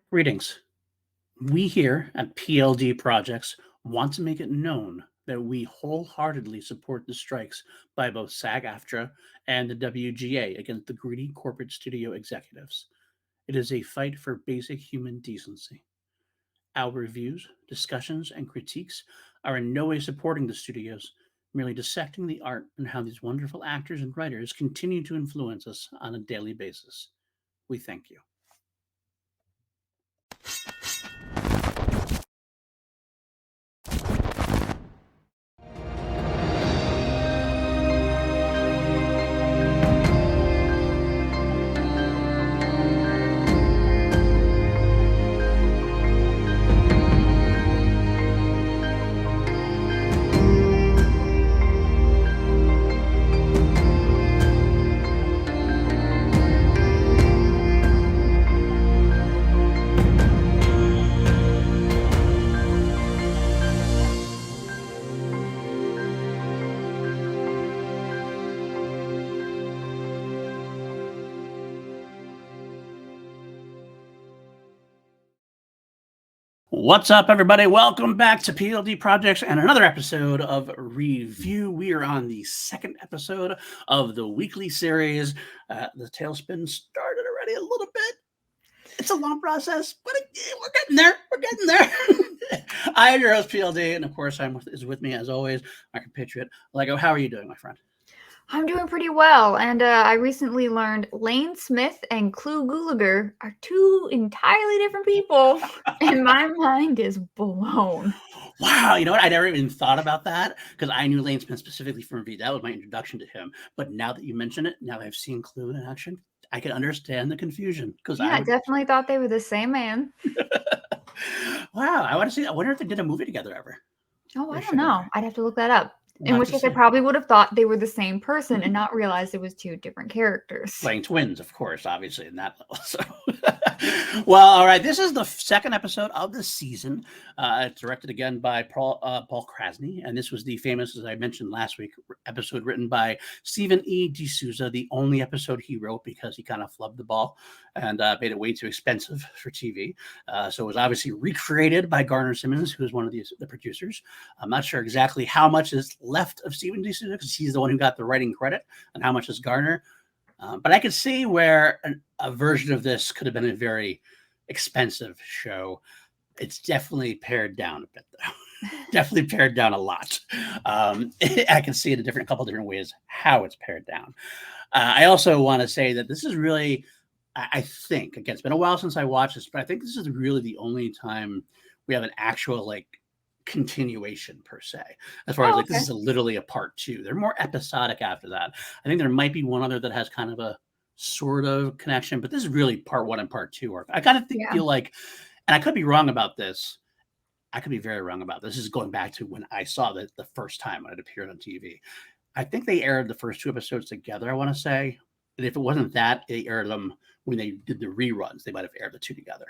Greetings. We here at PLD Projects want to make it known that we wholeheartedly support the strikes by both SAG-AFTRA and the WGA against the greedy corporate studio executives. It is a fight for basic human decency. Our reviews, discussions, and critiques are in no way supporting the studios, merely dissecting the art and how these wonderful actors and writers continue to influence us on a daily basis. We thank you. What's up, everybody? Welcome back to PLD Projects and another episode of Review. We are on the second episode of the weekly series. The tailspin started already a little bit. It's a long process, but we're getting there. We're getting there. I am your host, PLD, and of course, is with me as always, my compatriot Lego. How are you doing, my friend? I'm doing pretty well, and I recently learned Lane Smith and Clu Gulager are two entirely different people, and my mind is blown. Wow, you know what? I never even thought about that because I knew Lane Smith specifically from V. That was my introduction to him. But now that you mention it, now I've seen Clue in action, I can understand the confusion. I definitely thought they were the same man. Wow, I want to see. I wonder if they did a movie together ever. Oh, I don't know. I'd have to look that up. In which case, I probably would have thought they were the same person and not realized it was two different characters. Playing twins, of course, obviously, in that level. So, well, all right. This is the second episode of the season. It's directed again by Paul Krasny, and this was the famous, as I mentioned last week, episode written by Stephen E. D'Souza, the only episode he wrote because he kind of flubbed the ball and made it way too expensive for TV. So it was obviously recreated by Garner Simmons, who is one of the producers. I'm not sure exactly how much is left of Stephen D'Souza because he's the one who got the writing credit, and how much is Garner. But I could see where a version of this could have been a very expensive show. It's definitely pared down a bit, though. Definitely pared down a lot. I can see it a couple different ways how it's pared down. I also want to say that this is really, I think, again, it's been a while since I watched this, but I think this is really the only time we have an actual continuation per se, as far as this is literally a part two. They're more episodic after that. I think there might be one other that has kind of a sort of connection, but this is really part one and part two. I kind of feel like, and I could be wrong about this. I could be very wrong about this. This is going back to when I saw the first time when it appeared on TV. I think they aired the first two episodes together, I want to say. And if it wasn't that, they aired them when they did the reruns. They might have aired the two together.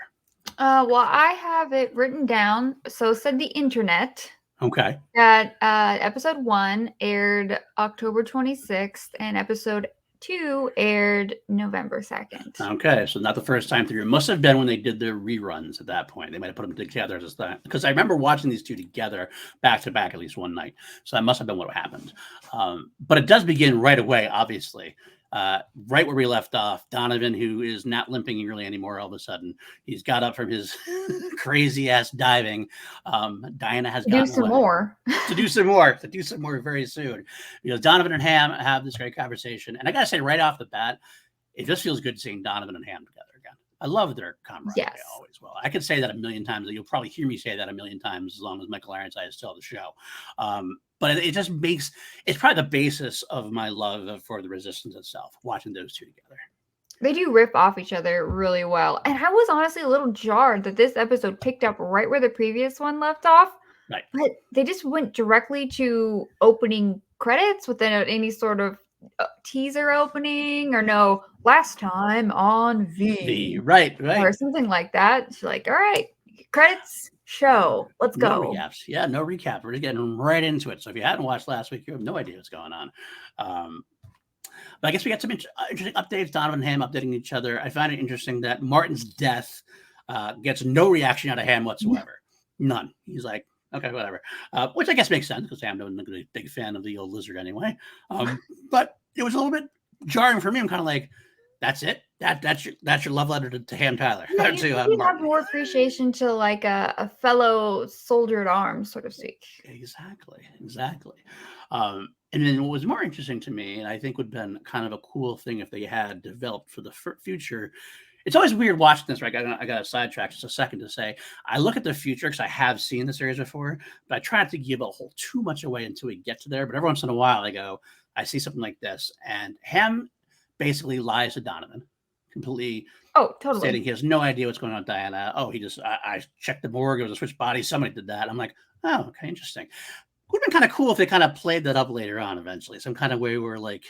Well, I have it written down. So said the internet. Okay. That episode 1 aired October 26th, and episode 2 aired November 2nd. Okay, so not the first time through. It must have been when they did the reruns at that point. They might have put them together as that, because I remember watching these two together back to back at least one night. So that must have been what happened. But it does begin right away, obviously. Right where we left off, Donovan, who is not limping really anymore, all of a sudden he's got up from his crazy ass diving. Diana has to do some more very soon, because Donovan and Ham have this great conversation. And I gotta say right off the bat, it just feels good seeing Donovan and Ham together again. I love their camaraderie always. Well, I could say that a million times. You'll probably hear me say that a million times as long as Michael Ironside is still on the show. But it just makes, it's probably the basis of my love for the Resistance itself, watching those two together. They do rip off each other really well. And I was honestly a little jarred that this episode picked up right where the previous one left off. Right. But they just went directly to opening credits without any sort of teaser opening or no last time on V. Right. Or something like that. It's like, all right, credits. Show. Let's go. No recaps. Yeah, no recap. We're just getting right into it. So if you hadn't watched last week, you have no idea what's going on. But I guess we got some interesting updates. Donovan and Ham updating each other. I find it interesting that Martin's death gets no reaction out of Ham whatsoever. None. He's like, okay, whatever. Which I guess makes sense because Ham wasn't a big fan of the old lizard anyway. But it was a little bit jarring for me. I'm kind of like, that's it. That's your love letter to Ham Tyler. Yeah, you have more appreciation to like a fellow soldier at arms, so to speak. Exactly. And then what was more interesting to me, and I think would have been kind of a cool thing if they had developed for the future. It's always weird watching this, right? I got to sidetrack just a second to say, I look at the future because I have seen the series before, but I try not to give a whole too much away until we get to there. But every once in a while, I see something like this, and Ham basically lies to Donovan, completely. Oh, totally. Stating he has no idea what's going on with Diana. Oh, I checked the morgue. It was a switch body. Somebody did that. I'm like, oh, okay, interesting. Would have been kind of cool if they kind of played that up later on eventually. Some kind of way where like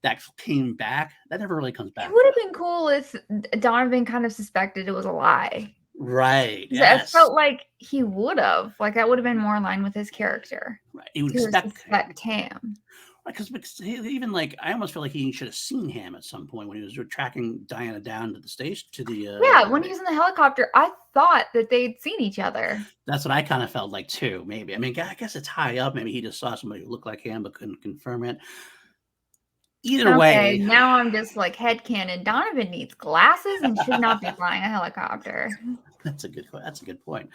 that came back. That never really comes back. It would have been cool if Donovan kind of suspected it was a lie. Right. Yes. It felt like he would have. Like that would have been more in line with his character. Right. He would suspect Ham. Because even like I almost feel like he should have seen Ham at some point when he was tracking Diana down to the station to the when he was in the helicopter. I thought that they'd seen each other. That's what I kind of felt like too. Maybe I guess it's high up. Maybe he just saw somebody who looked like Ham but couldn't confirm it. Either way, now I'm just like headcanon. Donovan needs glasses and should not be flying a helicopter. That's a good point.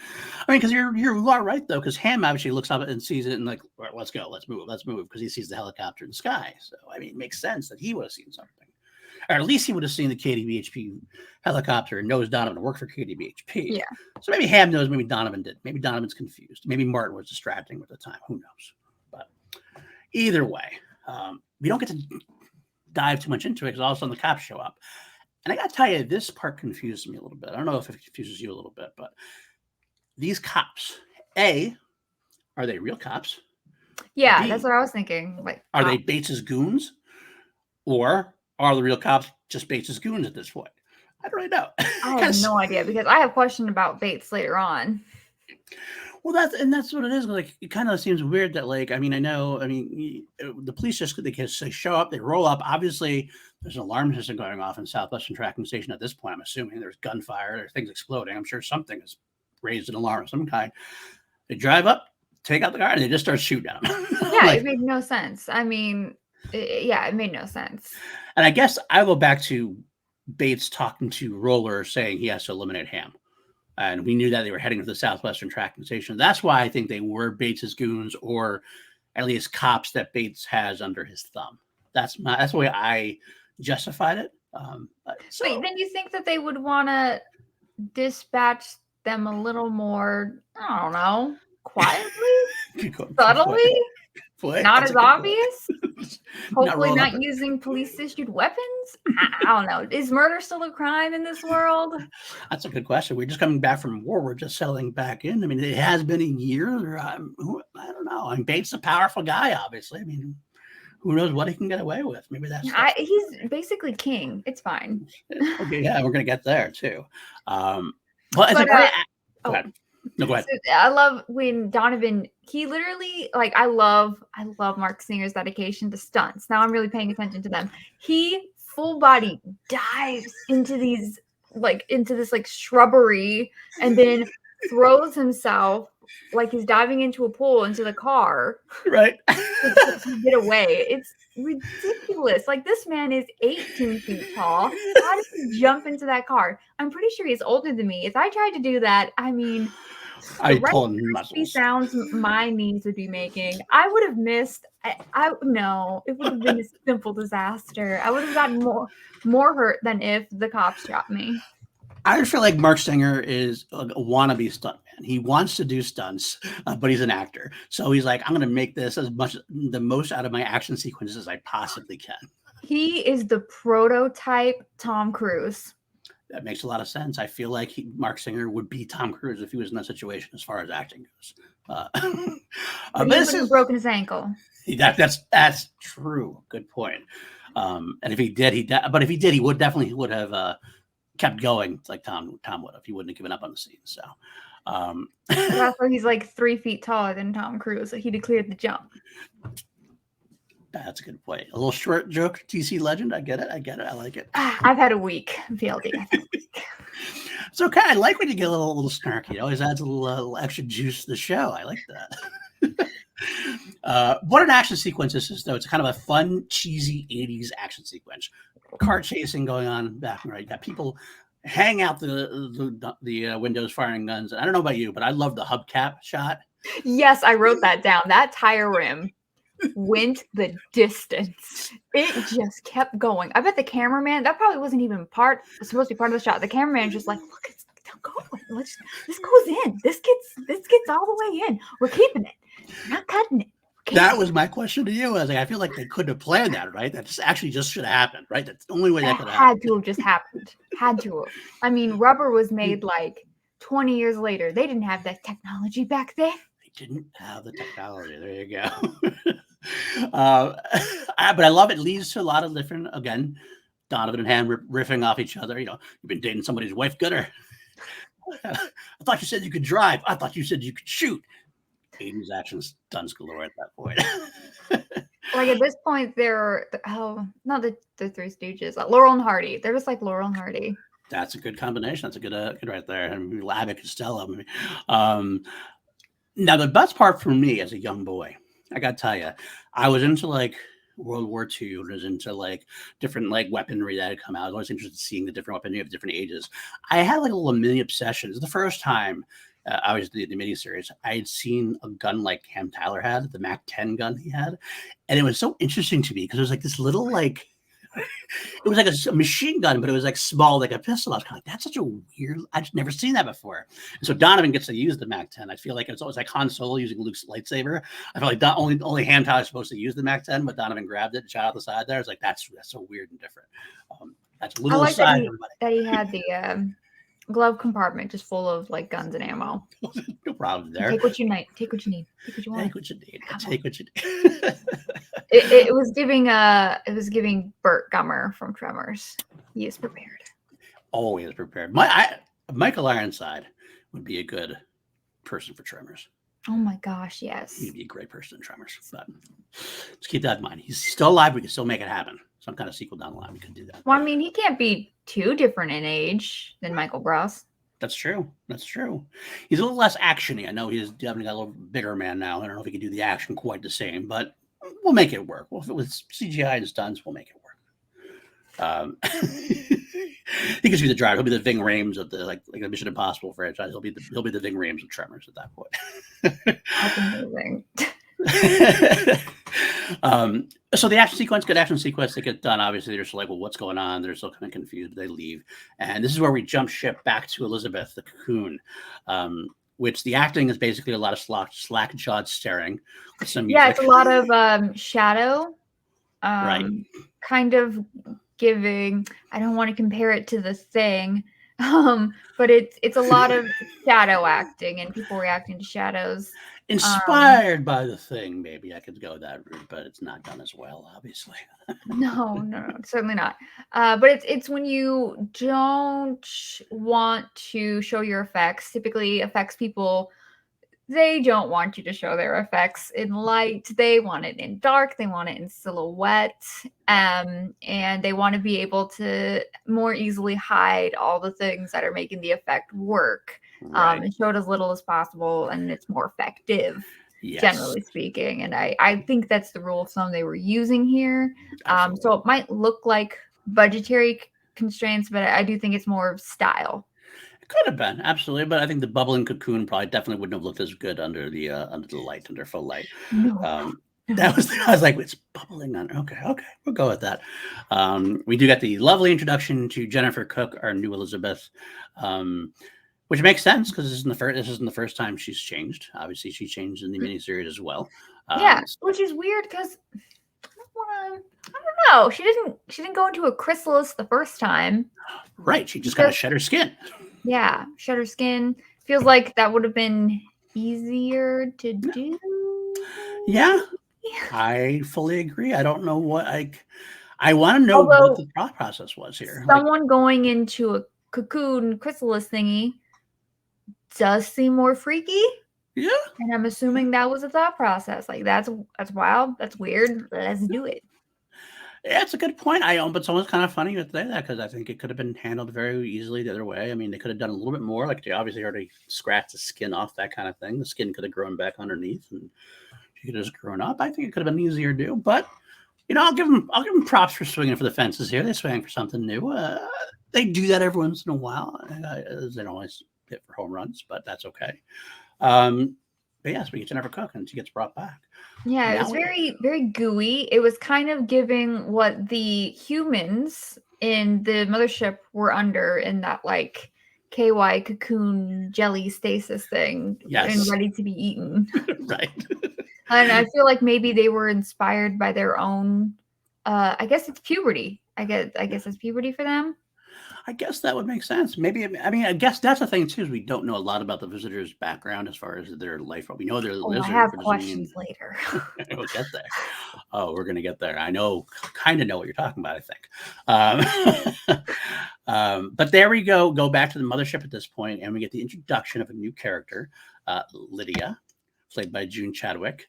I mean, because you are right though, because Ham obviously looks up and sees it and like, right, let's go, let's move, because he sees the helicopter in the sky. So I mean, it makes sense that he would have seen something, or at least he would have seen the KDBHP helicopter and knows Donovan worked for KDBHP. Yeah. So maybe Ham knows, maybe Donovan did. Maybe Donovan's confused. Maybe Martin was distracting at the time. Who knows? But either way, we don't get to dive too much into it because all of a sudden the cops show up. And I got to tell you, this part confused me a little bit. I don't know if it confuses you a little bit, but these cops, are they real cops? Yeah, that's what I was thinking. Like, are they Bates's goons? Or are the real cops just Bates's goons at this point? I don't really know. I have no idea because I have questions about Bates later on. Well, that's what it is. Like, it kind of seems weird that, like, I mean, the police they show up, they roll up. Obviously, there's an alarm system going off in Southwestern Tracking Station at this point. I'm assuming there's gunfire, there's things exploding. I'm sure something has raised an alarm of some kind. They drive up, take out the car, and they just start shooting at them. Yeah, it made no sense. I mean, it made no sense. And I guess I go back to Bates talking to Roller saying he has to eliminate Ham. And we knew that they were heading to the Southwestern Tracking Station. That's why I think they were Bates's goons, or at least cops that Bates has under his thumb. That's the way I justified it. Wait, then you think that they would want to dispatch them a little more, I don't know, quietly, subtly, not as obvious? Hopefully not using police-issued weapons? I don't know. Is murder still a crime in this world? That's a good question. We're just coming back from war. We're just settling back in. I mean, it has been a year. I don't know. I mean, Bates is a powerful guy, obviously. I mean, who knows what he can get away with? Maybe that's... he's basically king. It's fine. Okay, yeah, we're going to get there, too. Go ahead. No, go ahead. So I love when Donovan, he literally, like, I love Mark Singer's dedication to stunts. Now I'm really paying attention to them. He full body dives into this shrubbery and then throws himself like he's diving into a pool into the car. Right. To get away. It's ridiculous. Like, this man is 18 feet tall. How did he jump into that car? I'm pretty sure he's older than me. If I tried to do that, I mean, I pull muscles. Sounds my knees would be making. I would have missed. No, it would have been a simple disaster. I would have gotten more hurt than if the cops shot me. I feel like Mark Singer is a wannabe stuntman. He wants to do stunts, but he's an actor. So he's like, I'm going to make this the most out of my action sequences as I possibly can. He is the prototype Tom Cruise. That makes a lot of sense. I feel like Mark Singer would be Tom Cruise if he was in that situation as far as acting goes. This has broken his ankle. That's true. Good point. And if he did, he would have kept going like Tom would have. He wouldn't have given up on the scene. So that's why he's like 3 feet taller than Tom Cruise. So he declared the jump. That's a good point. A little short joke, TC legend. I get it. I like it. I've had a week, VLD. It's okay. I like when you get a little snarky. It always adds a little extra juice to the show. I like that. What an action sequence this is, though. It's kind of a fun, cheesy 80s action sequence. Car chasing going on back and right. You got people hang out the windows firing guns. I don't know about you, but I love the hubcap shot. Yes, I wrote that down. That tire rim went the distance. It just kept going. I bet the cameraman, that probably wasn't even supposed to be part of the shot. The cameraman just like, look, it's going. This goes in. This gets all the way in. We're keeping it. We're not cutting it. That was my question to you. I was like, I feel like they couldn't have planned that, right? That just should have happened, right? That's the only way that could have happened. Had to have just happened. Had to have. I mean, rubber was made like 20 years later. They didn't have that technology back then. They didn't have the technology. There you go. But I love it. Leads to a lot of different, again, Donovan and Han riffing off each other. You know, you've been dating somebody's wife, gooder. I thought you said you could drive. I thought you said you could shoot. 80s action stunts galore at that point. Like at this point, they're not the Three Stooges. Laurel and Hardy. They're just like Laurel and Hardy. That's a good combination. That's a good right there. And Abbott Costello. Now the best part for me as a young boy, I gotta tell you, I was into like World War II. I was into like different like weaponry that had come out. I was always interested in seeing the different weaponry of different ages. I had like a little mini obsession. It was the first time. I was the miniseries. I had seen a gun like Cam Tyler had, the MAC-10 gun he had, and it was so interesting to me because it was like this little like, it was like a machine gun, but it was like small, like a pistol. I was kind of like, that's such a weird. I've just never seen that before. And so Donovan gets to use the MAC-10. I feel like it's always like Han Solo using Luke's lightsaber. I feel like only Han Tyler is supposed to use the MAC-10, but Donovan grabbed it and shot out the side there. I was like, that's so weird and different. That's a little aside. That he had the glove compartment just full of like guns and ammo. No problem there. Take what you need. Take what you need. Take what you want. Take what you need. Take what you need. It was giving Burt Gummer from Tremors. He is prepared. Always prepared. Michael Ironside would be a good person for Tremors. Oh my gosh, yes. He'd be a great person in Tremors. But let's keep that in mind. He's still alive. We can still make it happen. Some kind of sequel down the line, we could do that. Well, I mean, he can't be too different in age than Michael Bross. That's true. That's true. He's a little less actiony. I know he's definitely got a little bigger man now. I don't know if he can do the action quite the same, but we'll make it work. With CGI and stunts, we'll make it work. He could be the driver. He'll be the Ving Rhames of the like the Mission Impossible franchise. He'll be the Ving Rhames of Tremors at that point. That's amazing. So the action sequence, good action sequence, they get done. Obviously, they're just like, well, what's going on? They're still kind of confused. They leave, and this is where we jump ship back to Elizabeth, the cocoon, which the acting is basically a lot of slack-jawed staring with some music. Yeah, it's a lot of shadow, right? Kind of giving. I don't want to compare it to The Thing, but it's a lot of shadow acting and people reacting to shadows. Inspired by The Thing, maybe I could go that route, but it's not done as well, obviously. No, certainly not. But it's when you don't want to show your effects. Typically, effects people, they don't want you to show their effects in light. They want it in dark. They want it in silhouette. And they want to be able to more easily hide all the things that are making the effect work. Right. And show it as little as possible, and it's more effective, yes. Generally speaking. And I think that's the rule of thumb they were using here. So it might look like budgetary constraints, but I do think it's more of style. It could have been, absolutely, but I think the bubbling cocoon probably definitely wouldn't have looked as good under the light, under full light. No. I was like, it's bubbling on. Okay, we'll go with that. We do get the lovely introduction to Jennifer Cook, our new Elizabeth. Which makes sense because this isn't the first time she's changed. Obviously, she changed in the miniseries as well. Yeah, which is weird because I don't know. She didn't go into a chrysalis the first time. Right. She just kind of shed her skin. Yeah, shed her skin. Feels like that would have been easier to do. Yeah. I fully agree. I don't know what I want to know what the thought process was here. Someone going into a cocoon chrysalis thingy does seem more freaky. Yeah. And I'm assuming that was a thought process. Like that's wild. That's weird. Let's do it. Yeah, it's a good point. But it's almost kind of funny to say that because I think it could have been handled very easily the other way. I mean, they could have done a little bit more. Like they obviously already scratched the skin off, that kind of thing. The skin could have grown back underneath, and she could have just grown up. I think it could have been easier to do. But I'll give them props for swinging for the fences here. They swing for something new. They do that every once in a while. They don't always hit for home runs, but that's okay. But yes, we get Jennifer Cook, and she gets brought back. Yeah, it was very, very gooey. It was kind of giving what the humans in the mothership were under in that like KY cocoon jelly stasis thing, and ready to be eaten. Right. And I feel like maybe they were inspired by their own. I guess it's puberty. I guess it's puberty for them. I guess that would make sense. Maybe, I guess that's the thing too, is we don't know a lot about the visitor's background as far as their life. We know they're a lizard. I have questions later. We'll get there. Oh, we're going to get there. I kind of know what you're talking about, I think. But there we go. Go back to the mothership at this point, and we get the introduction of a new character, Lydia, played by June Chadwick.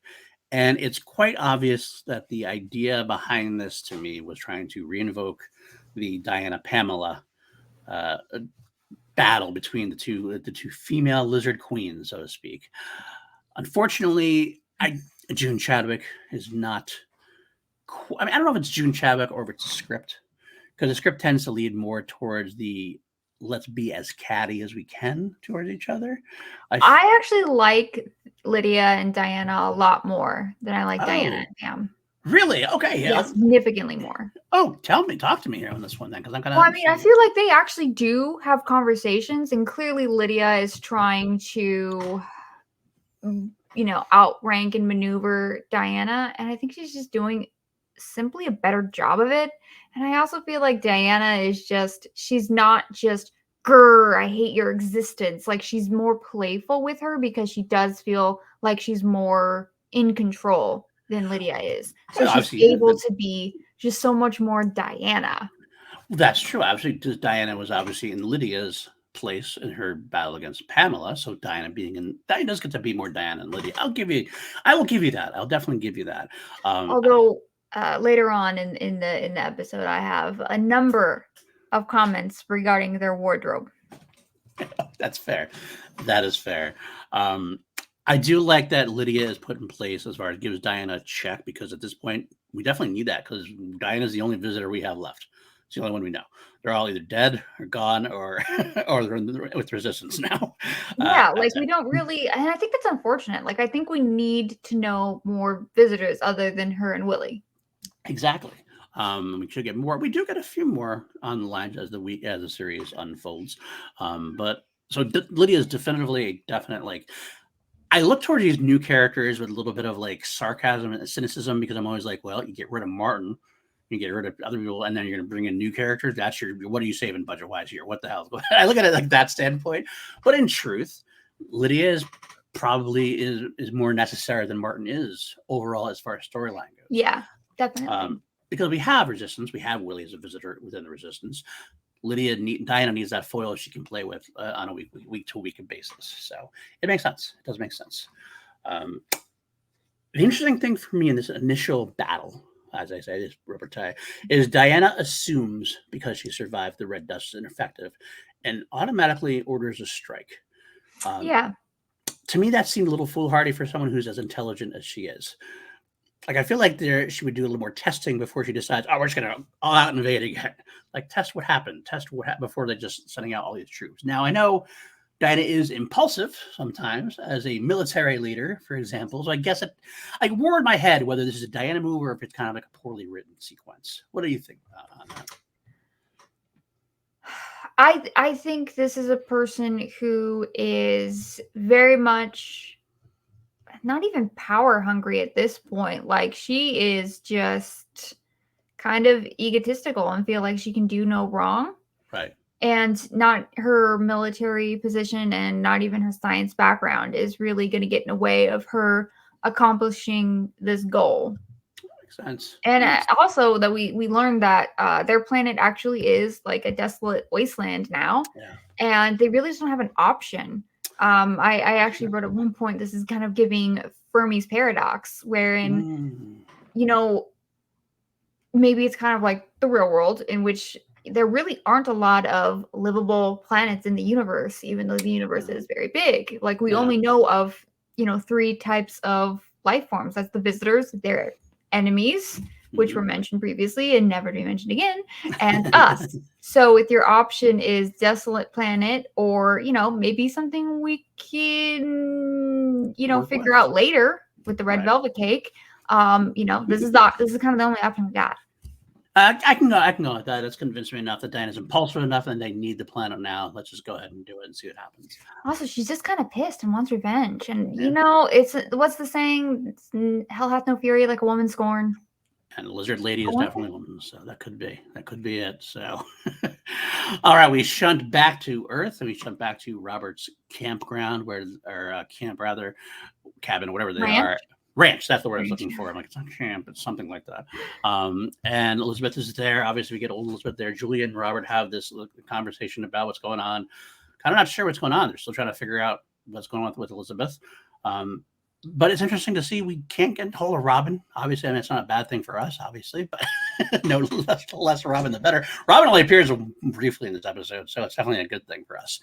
And it's quite obvious that the idea behind this to me was trying to reinvoke the Diana Pamela battle between the two female lizard queens, so to speak. Unfortunately, June Chadwick is not. I don't know if it's June Chadwick or if it's a script, because the script tends to lead more towards the let's be as catty as we can towards each other. I actually like Lydia and Diana a lot more than I like Diana and Pam. Really? Okay. Yeah, significantly more. Oh, talk to me here on this one then, because I'm kind of. Well, I mean, I feel like they actually do have conversations, and clearly Lydia is trying to, outrank and maneuver Diana, and I think she's just doing simply a better job of it. And I also feel like Diana is she's not just grr, I hate your existence. Like, she's more playful with her because she does feel like she's more in control than Lydia is. So she's able to be just so much more Diana. That's true. Obviously, Diana was obviously in Lydia's place in her battle against Pamela. So Diana does get to be more Diana than Lydia. I will give you that. I'll definitely give you that. Although later on in the episode, I have a number of comments regarding their wardrobe. That's fair. That is fair. I do like that Lydia is put in place as far as gives Diana a check, because at this point we definitely need that, because Diana's the only visitor we have left. It's the only one we know. They're all either dead or gone or they're with resistance now. Yeah, we don't really, and I think that's unfortunate. Like, I think we need to know more visitors other than her and Willie. Exactly. We should get more. We do get a few more on the lines as the series unfolds. But so Lydia is definitely a definite I look towards these new characters with a little bit of sarcasm and cynicism, because I'm always like, well, you get rid of Martin, you get rid of other people, and then you're going to bring in new characters. That's what are you saving budget wise here? What the hell? I look at it like that standpoint. But in truth, Lydia is probably is more necessary than Martin is overall as far as storyline goes. Yeah, definitely. Because we have resistance, we have Willie as a visitor within the resistance. Diana needs that foil she can play with on a week to week basis. So it makes sense. It does make sense. The interesting thing for me in this initial battle, as I say, this repartee, is Diana assumes because she survived the red dust is ineffective and automatically orders a strike. Yeah. To me, that seemed a little foolhardy for someone who's as intelligent as she is. I feel like she would do a little more testing before she decides, we're just going to all out invade again. Test what happened. Before they're just sending out all these troops. Now, I know Diana is impulsive sometimes as a military leader, for example. So I guess I wore in my head whether this is a Diana move or if it's kind of a poorly written sequence. What do you think on that? I think this is a person who is very much not even power hungry at this point. She is just kind of egotistical and feel like she can do no wrong. Right. And not her military position and not even her science background is really going to get in the way of her accomplishing this goal. Makes sense. And also that we learned that their planet actually is like a desolate wasteland now. Yeah. And they really just don't have an option. I actually wrote at one point, this is kind of giving Fermi's paradox, wherein, maybe it's kind of like the real world, in which there really aren't a lot of livable planets in the universe, even though the universe is very big. Like, we only know of, 3 types of life forms. That's the visitors, their enemies, which were mentioned previously and never to be mentioned again, and us. So if your option is desolate planet, or, maybe something we can, figure out later with the red velvet cake, this is kind of the only option we got. I can go with that. It's convinced me enough that Diana's impulsive enough and they need the planet now. Let's just go ahead and do it and see what happens. Also, she's just kind of pissed and wants revenge. And, it's, what's the saying? Hell hath no fury like a woman scorned. And Lizard Lady is definitely a woman, so that could be it. So, all right, we shunt back to Earth, and we shunt back to Robert's campground, cabin, whatever they are. Ranch, that's the word I was looking for. I'm like, it's not camp, it's something like that. And Elizabeth is there. Obviously, we get old Elizabeth there. Julia and Robert have this conversation about what's going on. Kind of not sure what's going on. They're still trying to figure out what's going on with Elizabeth. But it's interesting to see we can't get hold of Robin. Obviously, I mean, it's not a bad thing for us, obviously, but no less Robin, the better. Robin only appears briefly in this episode, so it's definitely a good thing for us.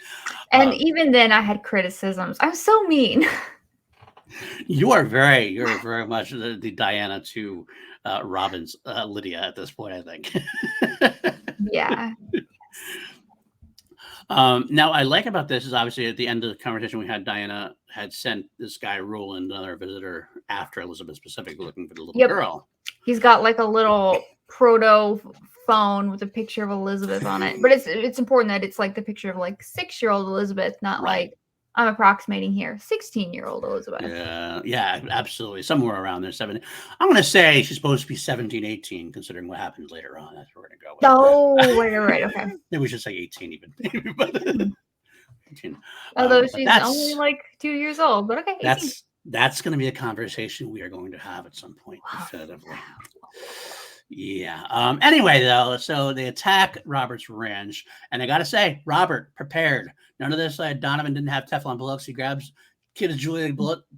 And even then, I had criticisms. I'm so mean. You're very much the Diana to Robin's Lydia at this point, I think. Yeah. Now, I like about this is obviously at the end of the conversation we had, Diana had sent this guy Roland, another visitor, after Elizabeth, specifically looking for the little girl. He's got like a little proto phone with a picture of Elizabeth on it, but it's important that it's like the picture of like 6-year-old Elizabeth, not like, I'm approximating here, 16-year-old Elizabeth. Yeah, absolutely. Somewhere around there, 7. I'm going to say she's supposed to be 17, 18, considering what happens later on. That's what we're going to go with. Oh, right. Okay. Maybe we should say 18 even. But 18. Although she's only like 2 years old, but okay. 18. That's going to be a conversation we are going to have at some point, definitively. Yeah. Anyway, though, so they attack Robert's ranch, and I got to say, Robert prepared. None of this. Donovan didn't have Teflon bullets. He grabs gives Julia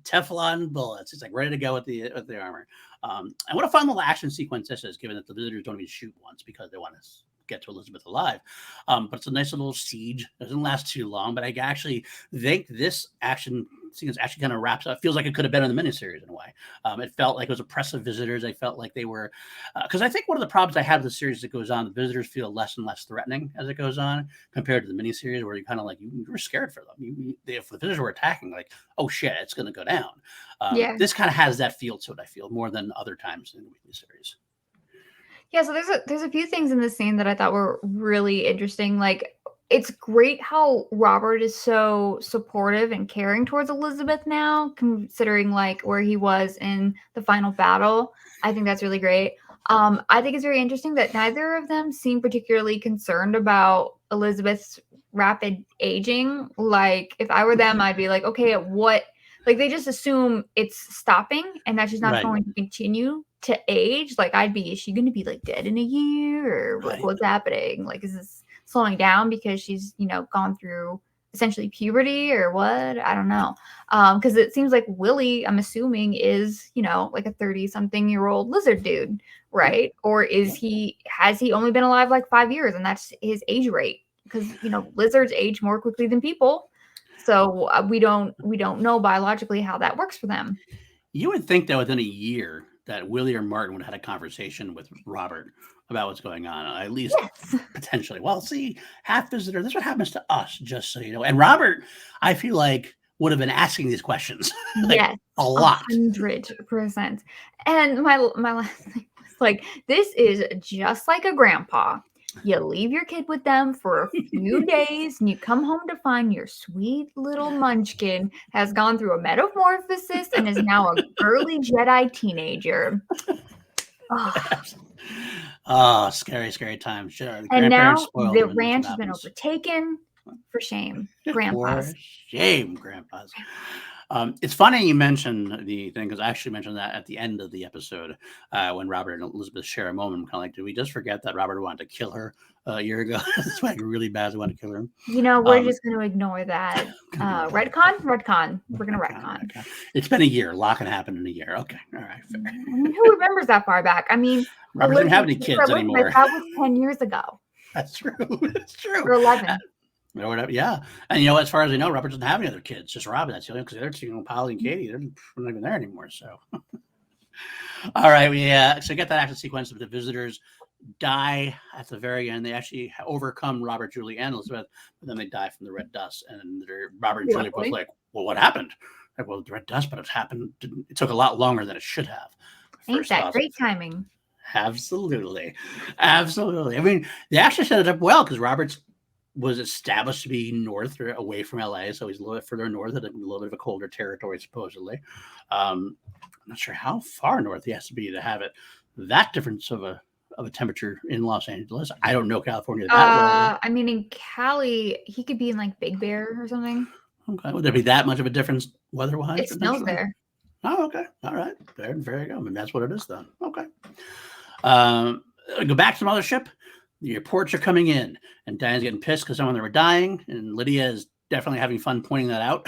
Teflon bullets. It's like ready to go with the armor. And what a fun little action sequence this is, given that the visitors don't even shoot once because they want to get to Elizabeth alive. But it's a nice little siege. It doesn't last too long, but I actually think this action sequence actually kind of wraps up. It feels like it could have been in the miniseries in a way. It felt like it was oppressive visitors. I felt like they were, because I think one of the problems I have with the series that goes on, the visitors feel less and less threatening as it goes on compared to the miniseries, where you kind of like, you were scared for them. If the visitors were attacking, like, oh shit, it's going to go down. This kind of has that feel to it, I feel, more than other times in the miniseries. Yeah, so there's a few things in this scene that I thought were really interesting. Like, it's great how Robert is so supportive and caring towards Elizabeth now, considering like where he was in the final battle. I think that's really great. I think it's very interesting that neither of them seem particularly concerned about Elizabeth's rapid aging. Like, if I were them, I'd be like, okay, at what? Like, they just assume it's stopping and that she's not going to continue to age. Like, I'd be, is she going to be like dead in a year, or what's happening? Like, is this slowing down because she's, gone through essentially puberty or what? I don't know. Because it seems like Willie, I'm assuming, is, like a 30-something-year-old lizard dude, right? Or has he only been alive like 5 years and that's his age rate? Because, lizards age more quickly than people. So we don't know biologically how that works for them. You would think that within a year that Willie or Martin would have had a conversation with Robert about what's going on, at least potentially. Well, see, half visitor, this is what happens to us, just so you know. And Robert, I feel like, would have been asking these questions a lot. 100%. And my last thing was like, this is just like a grandpa. You leave your kid with them for a few days and you come home to find your sweet little munchkin has gone through a metamorphosis and is now a girly Jedi teenager. Oh, scary, scary times. And now the ranch has been overtaken. For shame, grandpas. For shame, grandpas. It's funny you mentioned the thing because I actually mentioned that at the end of the episode when Robert and Elizabeth share a moment. I'm kind of like, did we just forget that Robert wanted to kill her a year ago? That's why I really badly wanted to kill her. We're just going to ignore that. Redcon? Redcon. We're going to retcon. It's been a year. A lot can happen in a year. Okay. All right. Fair. I mean, who remembers that far back? I mean, Robert doesn't have any kids anymore. That was 10 years ago. That's true. That's true. Or 11. Or whatever. Yeah. And as far as I know, Robert doesn't have any other kids, just Robin. That's the only because the other two, Polly and Katie, they're not even there anymore. So all right, so get that action sequence of the visitors die at the very end. They actually overcome Robert, Julie, and Elizabeth, but then they die from the red dust. And Robert and Julie both like, well, what happened? Like, well, the red dust, but it happened. It took a lot longer than it should have. Ain't that great timing? Absolutely. I mean, they actually set it up well because Robert's was established to be north or away from LA, so he's a little bit further north, at a little bit of a colder territory, supposedly. I'm not sure how far north he has to be to have it that difference of a temperature in Los Angeles. I don't know California that well. I mean, in Cali, he could be in like Big Bear or something. Okay, would there be that much of a difference weather-wise? It snows there. Oh, okay. All right. There you go. I mean, that's what it is then. Okay. Go back to the mothership. The reports are coming in, and Diana's getting pissed because some of them were dying, and Lydia is definitely having fun pointing that out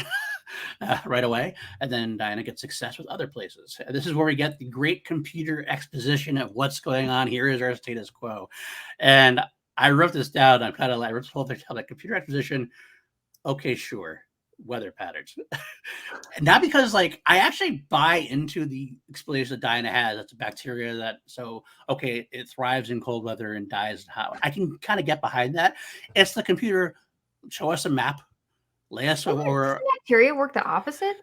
right away. And then Diana gets success with other places. And this is where we get the great computer exposition of what's going on. Here is our status quo. And I wrote this down. I'm kind of like, I wrote this whole thing down, like computer exposition. Okay, sure. Weather patterns. Not because like I actually buy into the explanation that Diana has. That's a bacteria that it thrives in cold weather and dies in hot. I can kind of get behind that. It's the computer. Show us a map. Lay us or bacteria work the opposite.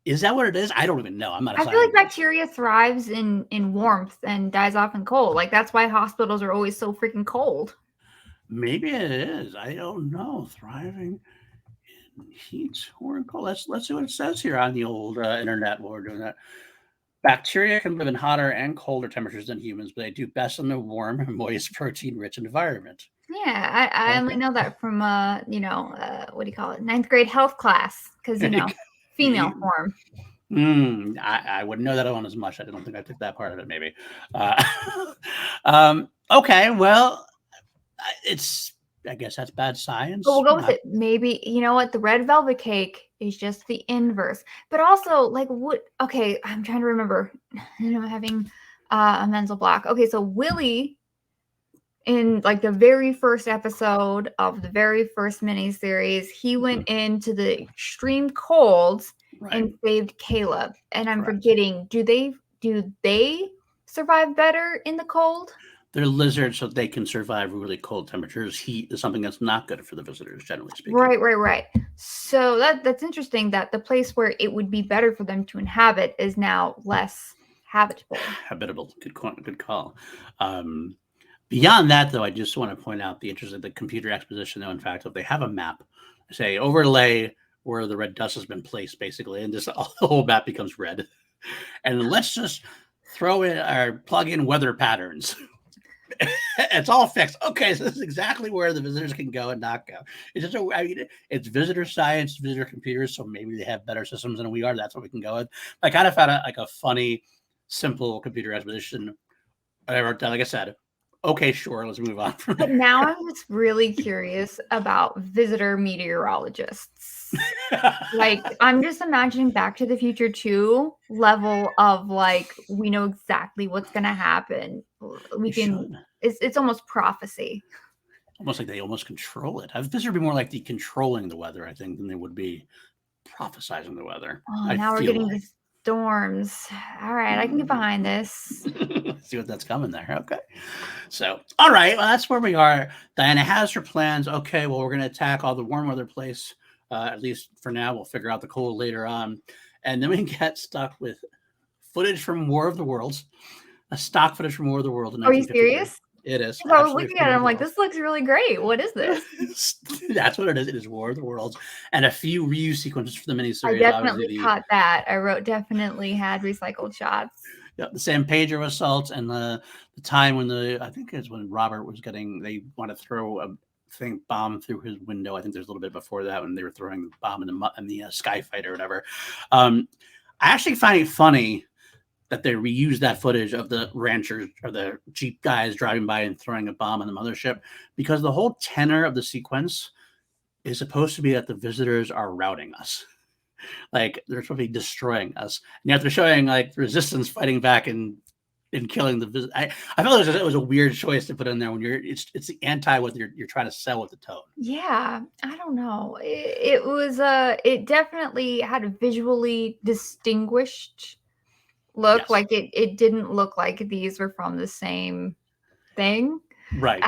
Is that what it is? I don't even know. I'm not. I feel like bacteria thrives in warmth and dies off in cold. Like that's why hospitals are always so freaking cold. Maybe it is. I don't know. Thriving heat or in cold. Let's see what it says here on the old internet while we're doing that. Bacteria can live in hotter and colder temperatures than humans, but they do best in a warm, moist, protein-rich environment. Yeah, I only know that from what do you call it? 9th grade health class, because female form. I wouldn't know that one as much. I don't think I took that part of it. Maybe. Okay, well, I guess that's bad science. But we'll go with it. Maybe, you know what? The red velvet cake is just the inverse. But also, like, what? Okay, I'm trying to remember. I'm having a mental block. Okay, so Willie, in like the very first episode of the very first miniseries, he went into the extreme cold and saved Caleb. And I'm forgetting, do they survive better in the cold? They're lizards, so they can survive really cold temperatures. Heat is something that's not good for the visitors, generally speaking. Right. So that's interesting that the place where it would be better for them to inhabit is now less habitable. Good call. Beyond that, though, I just want to point out the interest of the computer exposition, though. In fact, if they have a map, say overlay where the red dust has been placed, basically, and just the whole map becomes red. And let's just throw in or plug in weather patterns. It's all fixed. Okay, so this is exactly where the visitors can go and not go. It's just it's visitor science, visitor computers, so maybe they have better systems than we are. That's what we can go with. I kind of found a funny, simple computer exposition. I wrote down, like I said, okay, sure, let's move on from there. But now I'm just really curious about visitor meteorologists. Like, I'm just imagining Back to the Future 2 level of like, we know exactly what's going to happen. It's almost prophecy. Almost like they almost control it. This would be more like the controlling the weather, I think, than they would be prophesizing the weather. Oh, now we're getting the storms. All right, I can get behind this. See what that's coming there. Okay. So, all right, well, that's where we are. Diana has her plans. Okay, well, we're going to attack all the warm weather place. At least for now, we'll figure out the cold later on. And then we get stuck with footage from War of the Worlds, a stock footage from War of the World. Are you serious? It is. I was looking at it. I'm like, this looks really great. What is this? That's what it is. It is War of the Worlds and a few reuse sequences for the miniseries. I definitely caught that. I wrote definitely had recycled shots. Yeah, the San Pedro assault and the time when I think it's when Robert was they want to throw thing bomb through his window. I think there's a little bit before that when they were throwing the bomb in the sky fight or whatever. I actually find it funny that they reused that footage of the ranchers or the Jeep guys driving by and throwing a bomb on the mothership, because the whole tenor of the sequence is supposed to be that the visitors are routing us. Like they're supposed to be destroying us. And yet they're showing like resistance fighting back and killing the visit. I felt it was a weird choice to put in there when it's the anti what you're trying to sell with the tone. Yeah, I don't know. It was it definitely had a visually distinguished look. Yes. Like it didn't look like these were from the same thing. Right.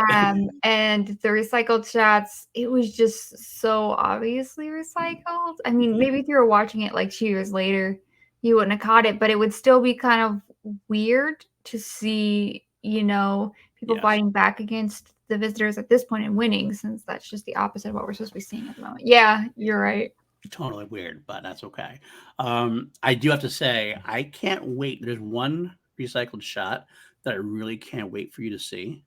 And the recycled shots, it was just so obviously recycled. I mean, maybe if you were watching it like 2 years later, you wouldn't have caught it, but it would still be kind of weird to see, people fighting back against the visitors at this point and winning, since that's just the opposite of what we're supposed to be seeing at the moment. Yeah, you're right. Totally weird, but that's okay. I do have to say, I can't wait. There's one recycled shot that I really can't wait for you to see,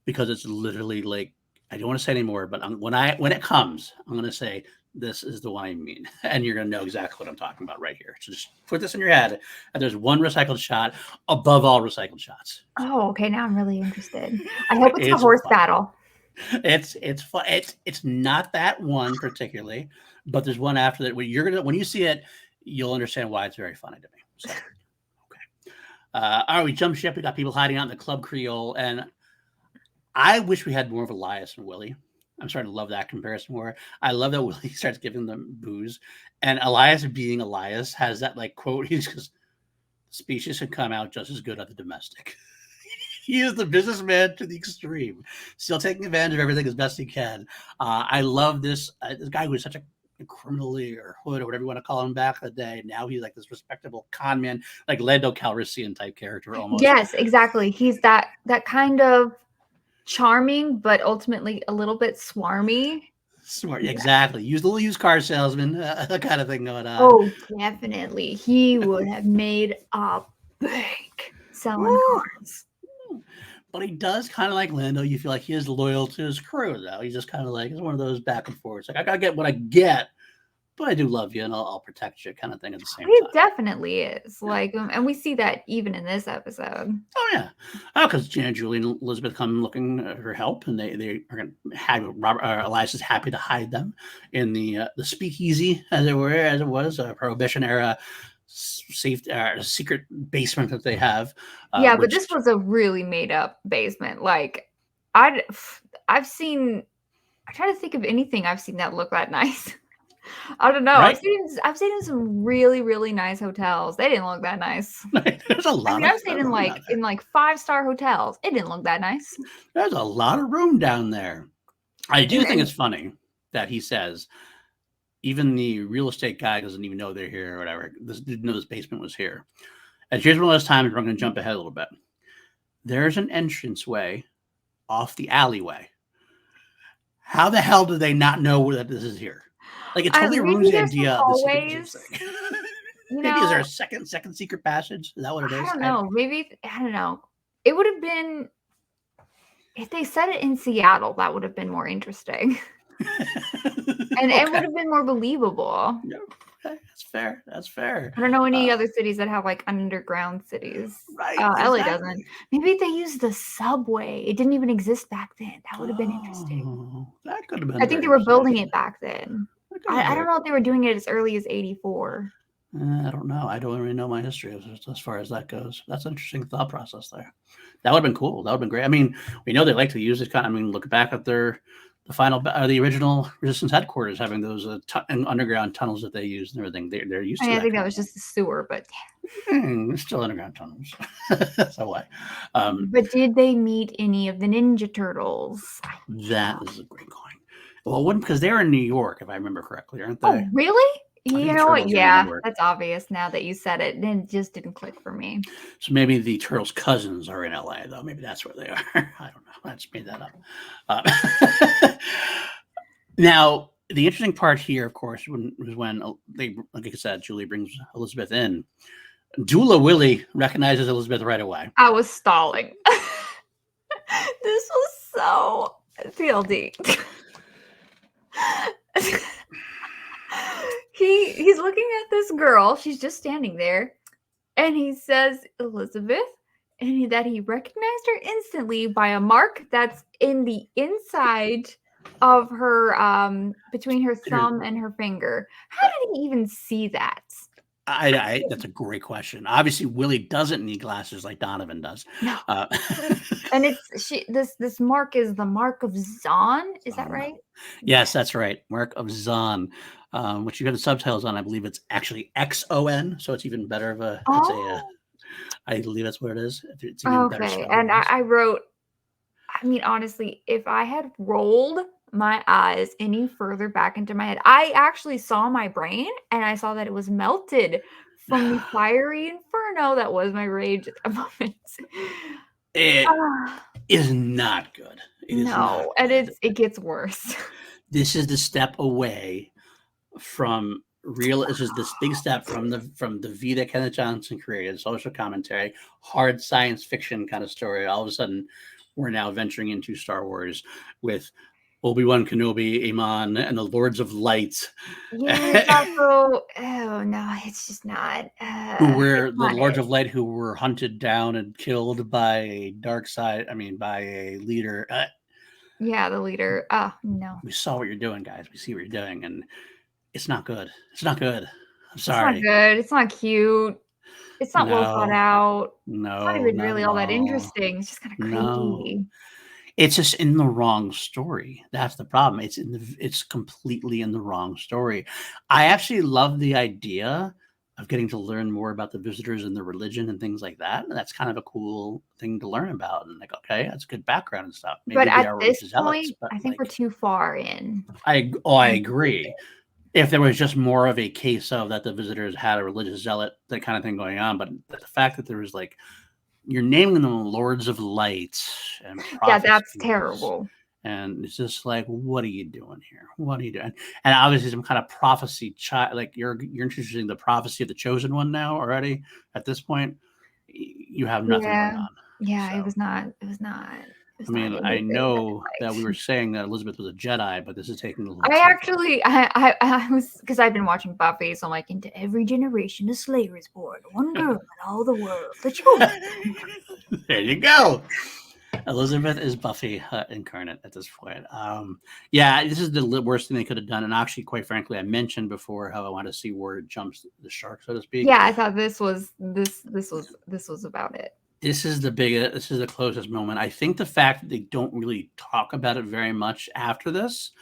because it's literally like, I don't want to say anymore, but when it comes, I'm going to say, this is the one I mean. And you're going to know exactly what I'm talking about right here. So just put this in your head. And there's one recycled shot above all recycled shots. Oh, okay. Now I'm really interested. I hope it's a horse battle. It's fun. It's not that one particularly, but there's one after that where when you see it, you'll understand why it's very funny to me. So, okay. All right, we jump ship. We got people hiding out in the Club Creole, and I wish we had more of Elias and Willie. I'm starting to love that comparison more. I love that Willie starts giving them booze, and Elias, being Elias, has that like quote. He goes, "Species can come out just as good at the domestic." He is the businessman to the extreme, still taking advantage of everything as best he can. I love this guy who was such a criminally or hood or whatever you want to call him back in the day. Now he's like this respectable con man, like Lando Calrissian type character almost. Yes, exactly. He's that kind of charming, but ultimately a little bit swarmy. Smart, exactly. Use the little used car salesman, that kind of thing going on. Oh, definitely. He would have made a bank selling cars. But he does kind of like Lando. You feel like he is loyal to his crew, though. He's just kind of like, it's one of those back and forth. Like, I gotta get what I get, but I do love you and I'll protect you, kind of thing at the same time. He definitely is. Like, and we see that even in this episode. Oh yeah, because Julie and Elizabeth come looking for help, and they are going to have Elias is happy to hide them in the speakeasy, as it was a Prohibition era safe secret basement that they have. But this was a really made up basement. Like I try to think of anything I've seen that look that nice. I don't know. Right? I've stayed in some really, really nice hotels. They didn't look that nice. There's a lot. I've stayed in like 5-star hotels. It didn't look that nice. There's a lot of room down there. I do think it's funny that he says even the real estate guy doesn't even know they're here or whatever. Didn't know this basement was here. And here's one of those times where I'm going to jump ahead a little bit. There's an entranceway off the alleyway. How the hell do they not know that this is here? Like, it totally ruins the idea of the secret thing. Maybe is there a second secret passage? Is that what it is? I don't know. I don't know. It would have been, if they said it in Seattle, that would have been more interesting. And it would have been more believable. Yeah, okay. That's fair. I don't know any other cities that have like underground cities. Right. LA doesn't. Maybe they used the subway. It didn't even exist back then. That would have been interesting. That could have been. I think they were building it back then. I don't know if they were doing it as early as 84. I don't know. I don't really know my history as far as that goes. That's an interesting thought process there. That would have been cool. That would have been great. I mean, we know they like to use it. Look back at the original Resistance headquarters having those underground tunnels that they used and everything. They're used to. I think that was just a sewer, but it's still underground tunnels. That's why. But did they meet any of the Ninja Turtles? That is a great coin. Well, it wouldn't, because they're in New York, if I remember correctly, aren't they? Oh, really? You know what? Yeah, that's obvious now that you said it. It just didn't click for me. So maybe the Turtles' cousins are in LA, though. Maybe that's where they are. I don't know. I just made that up. Now, the interesting part here, of course, was when they, like I said, Julie brings Elizabeth in. Doula Willie recognizes Elizabeth right away. I was stalling. This was so TLD. He's looking at this girl. She's just standing there, and he says Elizabeth, and that he recognized her instantly by a mark that's in the inside of her, between her thumb and her finger. How did he even see that? That's a great question. Obviously, Willie doesn't need glasses like Donovan does. No. And this mark is the mark of Zahn. Is that right? Yes, that's right. Mark of Zahn, which you got the subtitles on. I believe it's actually XON, so it's even better of a. I believe that's what it is. It's even better. And I wrote. I mean, honestly, if I had rolled my eyes any further back into my head, I actually saw my brain, and I saw that it was melted from the fiery inferno that was my rage at the moment. It is not good. It gets worse. This is the step away from real. This is this big step from the V that Kenneth Johnson created, social commentary, hard science fiction kind of story. All of a sudden, we're now venturing into Star Wars with Obi-Wan Kenobi, Amon, and the Lords of Light. Yeah, oh no, it's just not. Who were the Lords of Light who were hunted down and killed by a dark side. I mean, by a leader. Yeah, the leader. Oh no. We saw what you're doing, guys. We see what you're doing, and it's not good. It's not good. I'm sorry. It's not good. It's not cute. It's not well thought out. No, it's not even really all that interesting. It's just kind of creepy. No. It's just in the wrong story. That's the problem. It's completely in the wrong story. I actually love the idea of getting to learn more about the visitors and their religion and things like that. And that's kind of a cool thing to learn about. And like, okay, that's good background and stuff. Maybe but at this point, I think we're too far in. I agree. If there was just more of a case of that the visitors had a religious zealot, that kind of thing going on, but the fact that there was like, you're naming them Lords of Light and that's terrible. And it's just like, what are you doing here? What are you doing? And obviously, some kind of prophecy child. Like you're introducing the prophecy of the chosen one now already. At this point, you have nothing going on. Yeah, so. It was not. I mean, I know that we were saying that Elizabeth was a Jedi, but this is taking a little. I was because I've been watching Buffy, so I'm like, into every generation, a Slayer is born, one girl in all the world. The children. There you go. Elizabeth is Buffy incarnate at this point. This is the worst thing they could have done. And actually, quite frankly, I mentioned before how I want to see where it jumps the shark, so to speak. Yeah, I thought this was about it. This is the closest moment. I think the fact that they don't really talk about it very much after this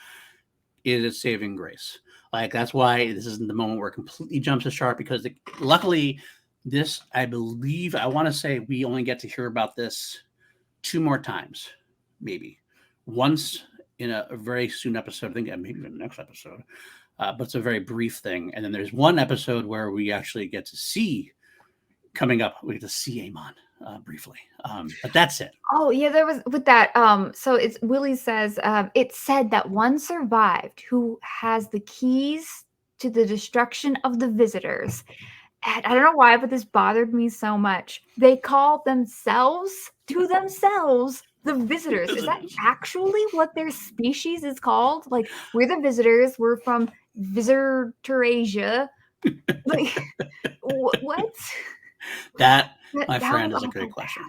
is a saving grace. Like, that's why this isn't the moment where it completely jumps the shark, because luckily this, I believe, I want to say we only get to hear about this 2 more times, maybe. Once in a very soon episode, I think maybe the next episode, but it's a very brief thing. And then there's one episode where we actually get to see, coming up, we get to see Amon briefly, but that's it. Oh yeah, there was with that. So it's Willie says it said that one survived who has the keys to the destruction of the visitors. And I don't know why, but this bothered me so much. They call themselves the visitors. Is that actually what their species is called? Like, we're the visitors. We're from Visiterasia. Like, what? That, my friend, is a great question.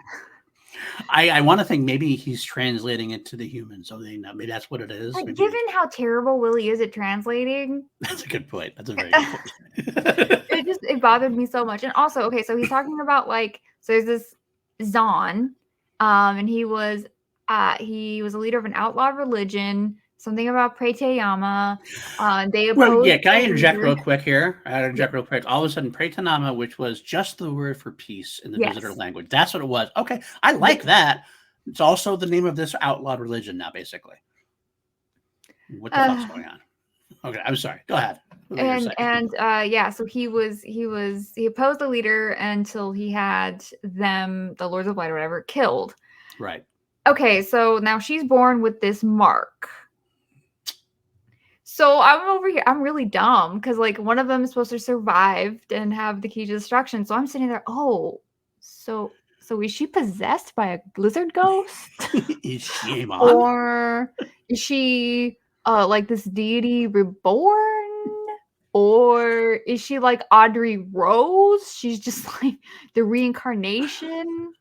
I want to think maybe he's translating it to the human, so they know. Maybe that's what it is. Like, given how terrible Willie is at translating, that's a good point. That's a very good point. It bothered me so much. And also, okay, so he's talking about so there's this Zahn, and he was a leader of an outlawed religion. Something about Pratayama. They opposed. Well, yeah. Can I interject real quick here? All of a sudden, Pratayama, which was just the word for peace in the visitor language. That's what it was. Okay, I like that. It's also the name of this outlawed religion now, basically. What the fuck's going on? Okay, I'm sorry. Go ahead. So he opposed the leader until he had them, the Lords of Light or whatever, killed. Right. Okay, so now she's born with this mark. So I'm over here. I'm really dumb because one of them is supposed to survive and have the key to destruction. So I'm sitting there. Oh, so is she possessed by a lizard ghost? Is she Amon? Or is she like this deity reborn? Or is she like Audrey Rose? She's just like the Are reincarnation?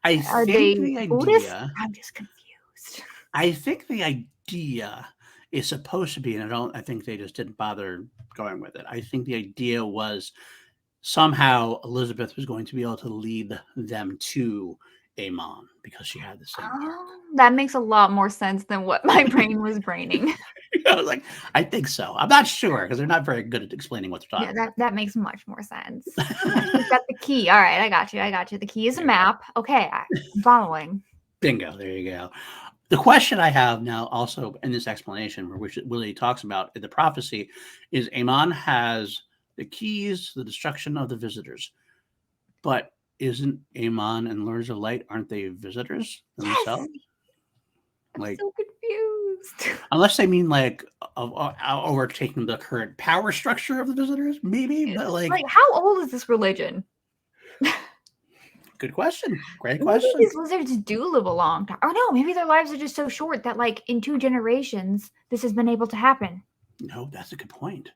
they the Buddhist? I'm just confused. I think the idea is supposed to be, and I think they just didn't bother going with it. I think the idea was somehow Elizabeth was going to be able to lead them to Amon because she had the same mark. That makes a lot more sense than what my brain was braining. I was like, I think so. I'm not sure because they're not very good at explaining what they're talking. Yeah, that makes much more sense. She's got the key. All right, I got you. The key is a map. Okay, I'm following. Bingo. There you go. The question I have now, also in this explanation, which Willie talks about in the prophecy, is Amon has the keys to the destruction of the visitors, but isn't Amon and Lords of Light, aren't they visitors themselves? Yes! I'm so confused. Unless they mean like overtaking the current power structure of the visitors, maybe. But like how old is this religion? Good question. Great question. Maybe these lizards do live a long time. Oh no, maybe their lives are just so short that like in 2 generations this has been able to happen. No, that's a good point.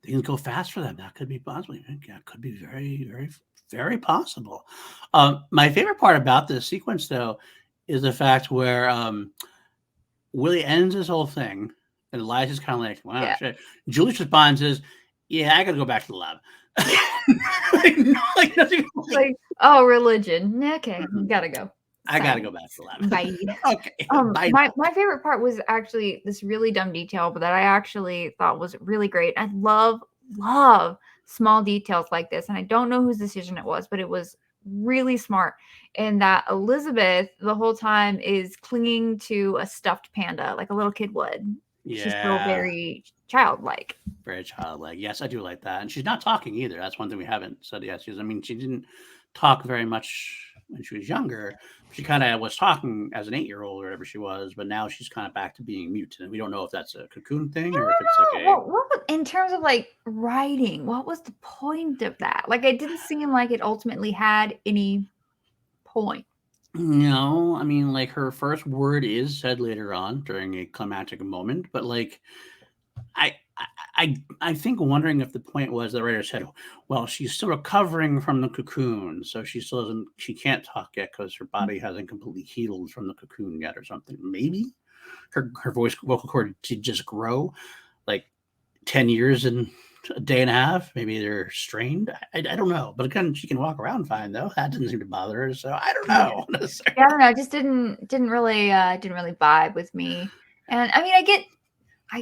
Things go fast for them. That could be possibly. Yeah, could be very, very, very possible. My favorite part about this sequence, though, is the fact where Willie ends this whole thing, and Elijah's kind of like, "Wow, shit." Julius responds is, "Yeah, I got to go back to the lab." like, oh, religion. Okay, gotta go. I gotta go back to the lab. Bye. Okay. Bye. My favorite part was actually this really dumb detail, but that I actually thought was really great. I love small details like this, and I don't know whose decision it was, but it was really smart. And that Elizabeth the whole time is clinging to a stuffed panda like a little kid would. Yeah. She's still very childlike. Very childlike. Yes, I do like that. And she's not talking either. That's one thing we haven't said yet. She didn't talk very much when she was younger. She kind of was talking as an 8-year-old or whatever she was, but now she's kind of back to being mute. And we don't know if that's a cocoon thing or if it's like what in terms of like writing, what was the point of that? Like, it didn't seem like it ultimately had any point. No, I mean, like her first word is said later on during a climactic moment, but like I think wondering if the point was the writer said, well, she's still recovering from the cocoon, so she can't talk yet because her body hasn't completely healed from the cocoon yet or something. Maybe her vocal cord did just grow like 10 years and a day and a half. Maybe they're strained. I don't know. But again, she can walk around fine though. That didn't seem to bother her. So I don't know. Yeah, I don't know. It just didn't really vibe with me. And I mean, I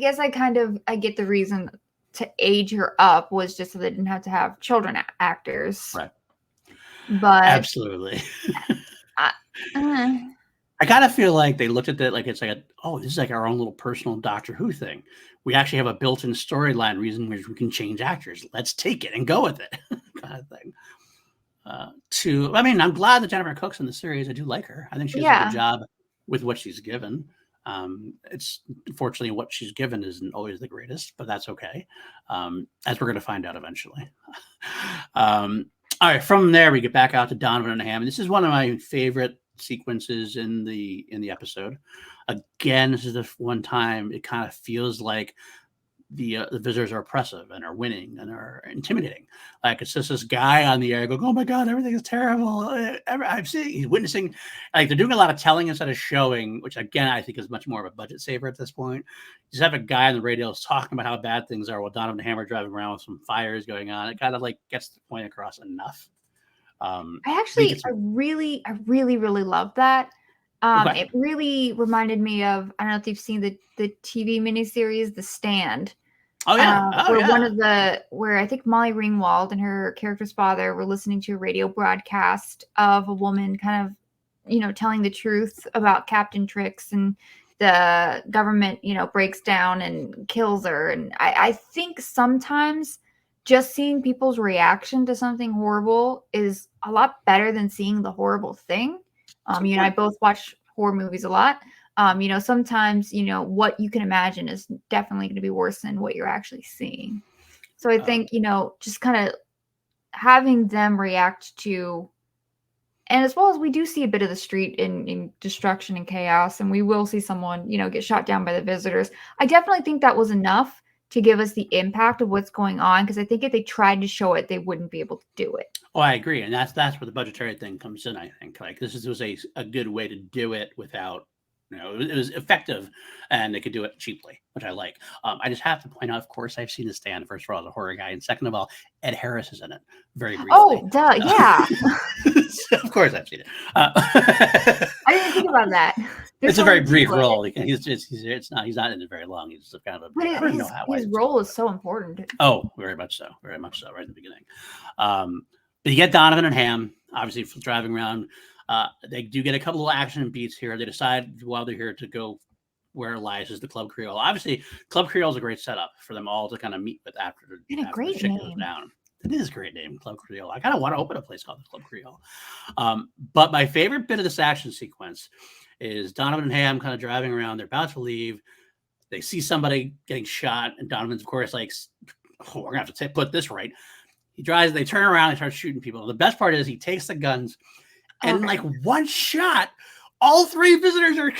guess I get the reason to age her up was just so they didn't have to have children actors. Right. But absolutely. I kind of feel like they looked at that like it's like, this is like our own little personal Doctor Who thing. We actually have a built-in storyline reason which we can change actors. Let's take it and go with it, kind of thing. I'm glad that Jennifer Cook's in the series. I do like her. I think she does a good job with what she's given. It's unfortunately what she's given isn't always the greatest, but that's okay. As we're going to find out eventually. All right, from there we get back out to Donovan and Hammond. This is one of my favorite sequences in the episode. Again, this is the one time it kind of feels like the visitors are oppressive and are winning and are intimidating. Like it's just this guy on the air going, "Oh my God, everything is terrible." He's witnessing, like they're doing a lot of telling instead of showing, which again I think is much more of a budget saver at this point. You just have a guy on the radio talking about how bad things are while Donovan and Hammer are driving around with some fires going on. It kind of like gets the point across enough. I really love that. It really reminded me of, I don't know if you've seen the TV miniseries The Stand. Oh yeah. Where I think Molly Ringwald and her character's father were listening to a radio broadcast of a woman kind of, telling the truth about Captain Trix, and the government, breaks down and kills her. And I think sometimes just seeing people's reaction to something horrible is a lot better than seeing the horrible thing. I both watch horror movies a lot. Sometimes, what you can imagine is definitely going to be worse than what you're actually seeing. So I think, just kind of having them react to And as well as we do see a bit of the street in destruction and chaos, and we will see someone, get shot down by the visitors. I definitely think that was enough to give us the impact of what's going on, because I think if they tried to show it, they wouldn't be able to do it. Oh, I agree. And that's where the budgetary thing comes in, I think. Like, this was a good way to do it without, it was effective, and they could do it cheaply, which I like. I just have to point out, of course, I've seen The Stand. First of all, as a horror guy, and second of all, Ed Harris is in it very briefly. Oh, duh, yeah. Of course, I've seen it. I didn't think about that. It's a very brief role. He's not in it very long. He's just kind of his role is so important. Oh, very much so, right at the beginning. But you get Donovan and Ham, obviously, driving around. They do get a couple of action beats here. They decide while they're here to go where lies is the Club Creole. Obviously, Club Creole is a great setup for them all to kind of meet with after the shit goes down. It is a great name, Club Creole. I kind of want to open a place called the Club Creole. But my favorite bit of this action sequence is Donovan and Ham kind of driving around. They're about to leave. They see somebody getting shot, and Donovan's, of course, like, we're going to have to put this right. He drives, they turn around and start shooting people. The best part is he takes the guns, and like one shot, all three visitors are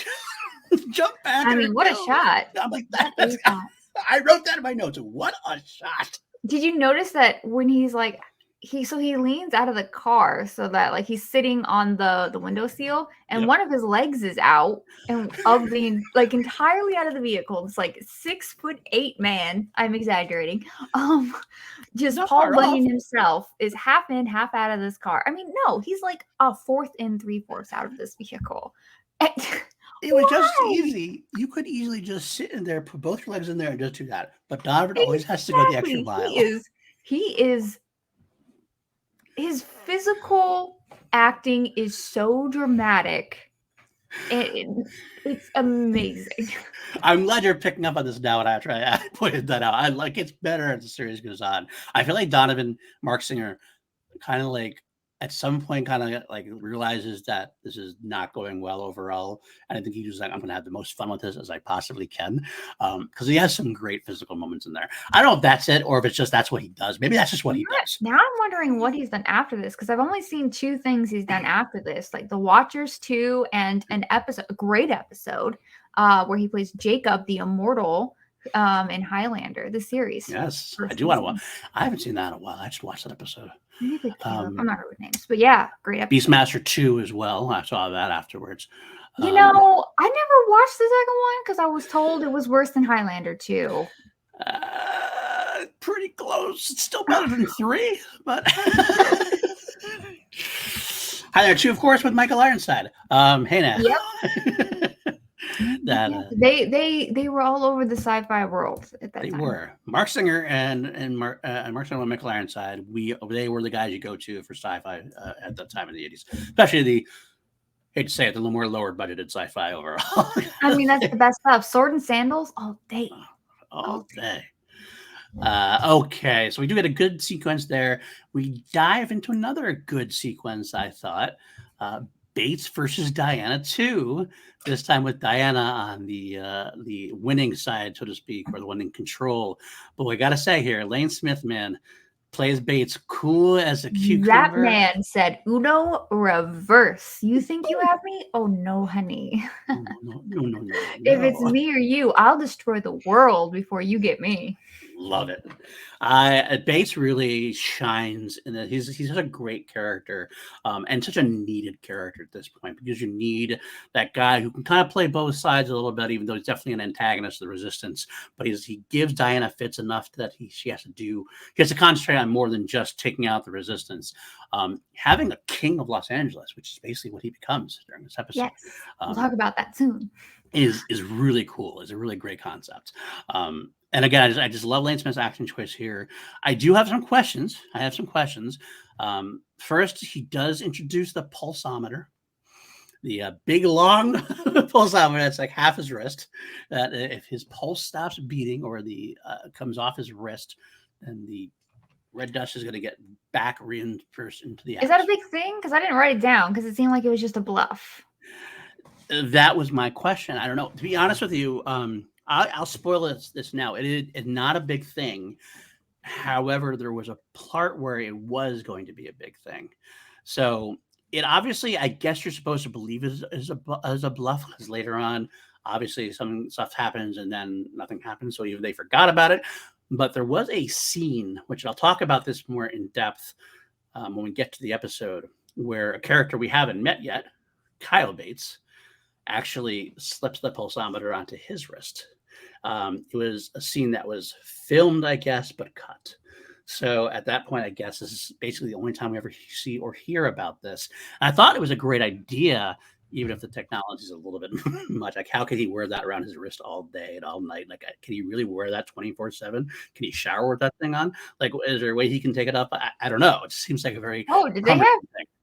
jump back. I mean, what a shot. I'm like, that's I wrote that in my notes. What a shot. Did you notice that when he's like, he leans out of the car so that like he's sitting on the windowsill, and one of his legs is out, and of the like entirely out of the vehicle. It's like 6'8" man. I'm exaggerating. Just Paul Bunyan himself is half in, half out of this car. I mean, no, he's like a fourth and 3/4 out of this vehicle. It was just easy. You could easily just sit in there, put both your legs in there, and just do that. But Donovan always has to go the extra mile. He is. His physical acting is so dramatic. It's amazing. I'm glad you're picking up on this now, and I pointed that out. I like it's better as the series goes on. I feel like Donovan Mark Singer kind of like at some point kind of like realizes that this is not going well overall, and I think he's just like, I'm going to have the most fun with this as I possibly can, because he has some great physical moments in there. I don't know if that's it or if it's just that's what he does. Maybe that's just what he does. Now I'm wondering what he's done after this, because I've only seen 2 things he's done after this, like The Watchers 2 and a great episode where he plays Jacob the Immortal in Highlander, the series. Yes, I do want to watch. I haven't seen that in a while. I just watched that episode. I'm not sure with names, but yeah, great episode. Beastmaster 2 as well. I saw that afterwards. I never watched the second one because I was told it was worse than Highlander 2. Pretty close. It's still better than 3, but Highlander 2, of course, with Michael Ironside. Hey now. Yep. They were all over the sci-fi world at that time. They were. Mark Singer and Mark Singer and Michael Ironside. They were the guys you go to for sci-fi at that time in the 80s, especially hate to say it, the more lower budgeted sci-fi overall. I mean, that's the best stuff. Sword and Sandals all day. All day. Okay, so we do get a good sequence there. We dive into another good sequence, I thought. Bates versus Diana 2, this time with Diana on the winning side, so to speak, or the one in control. But we got to say here, Lane Smith, man, plays Bates cool as a cucumber. That man said, Uno reverse. You think you have me? Oh, no, honey. No. If it's me or you, I'll destroy the world before you get me. Love it. Bates really shines in that he's such a great character, and such a needed character at this point, because you need that guy who can kind of play both sides a little bit, even though he's definitely an antagonist of the resistance. But he gives Diana fits enough that he has to concentrate on more than just taking out the resistance. Having a king of Los Angeles, which is basically what he becomes during this episode. Yes, we'll talk about that soon. Is really cool. Is a really great concept. And again, I just love Lane Smith's action choice here. I do have some questions. First, he does introduce the pulsometer, the big long pulsometer that's like half his wrist. That if his pulse stops beating or the comes off his wrist, then the red dust is going to get back reinforced into the atmosphere. Is that a big thing? Because I didn't write it down because it seemed like it was just a bluff. That was my question. I don't know. To be honest with you, I'll spoil this now. It is not a big thing. However, there was a part where it was going to be a big thing. So it obviously, I guess you're supposed to believe is a bluff, because later on, obviously, some stuff happens and then nothing happens. So even they forgot about it. But there was a scene, which I'll talk about this more in depth when we get to the episode, where a character we haven't met yet, Kyle Bates, actually slips the pulsometer onto his wrist. It was a scene that was filmed, I guess, but cut. So at that point, I guess this is basically the only time we ever see or hear about this. And I thought it was a great idea, even if the technology is a little bit much. Like, how could he wear that around his wrist all day and all night? Like, can he really wear that 24/7? Can he shower with that thing on? Like, is there a way he can take it up? I don't know. It seems like a very did they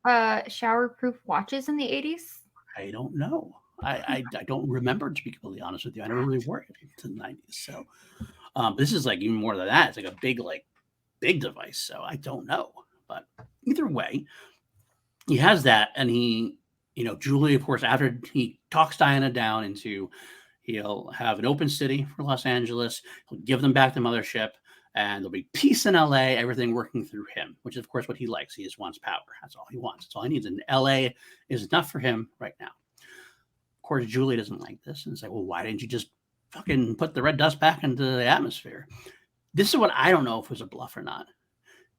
have shower-proof watches in the 80s? I don't know. I don't remember, to be completely honest with you. I never really wore it to the 90s. So this is like even more than that. It's like a big device. So I don't know. But either way, he has that. And he, Julie, of course, after he talks Diana down into, he'll have an open city for Los Angeles. He'll give them back the mothership. And there'll be peace in LA, everything working through him, which is, of course, what he likes. He just wants power. That's all he wants. That's all he needs. And LA is enough for him right now. Of course, Julie doesn't like this and it's like, well, why didn't you just fucking put the red dust back into the atmosphere? This is what I don't know if it was a bluff or not.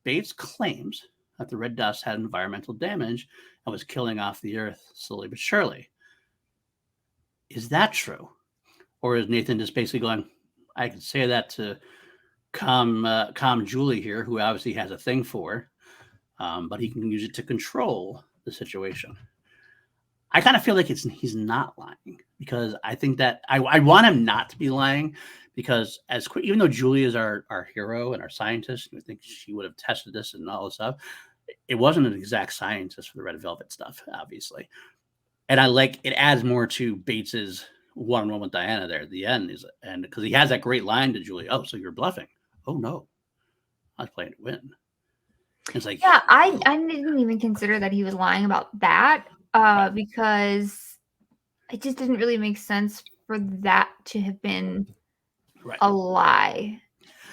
Bates claims that the red dust had environmental damage and was killing off the earth slowly but surely. Is that true? Or is Nathan just basically going, I can say that to calm Julie here, who obviously has a thing for, but he can use it to control the situation. I kind of feel like he's not lying, because I think that I want him not to be lying, because even though Julie is our hero and our scientist, I think she would have tested this and all this stuff. It wasn't an exact scientist for the Red Velvet stuff, obviously. And it adds more to Bates's one-on-one with Diana there at the end, and because he has that great line to Julie, "Oh, so you're bluffing?" "Oh no, I was playing to win." It's like, yeah, I didn't even consider that he was lying about that. Because it just didn't really make sense for that to have been a lie.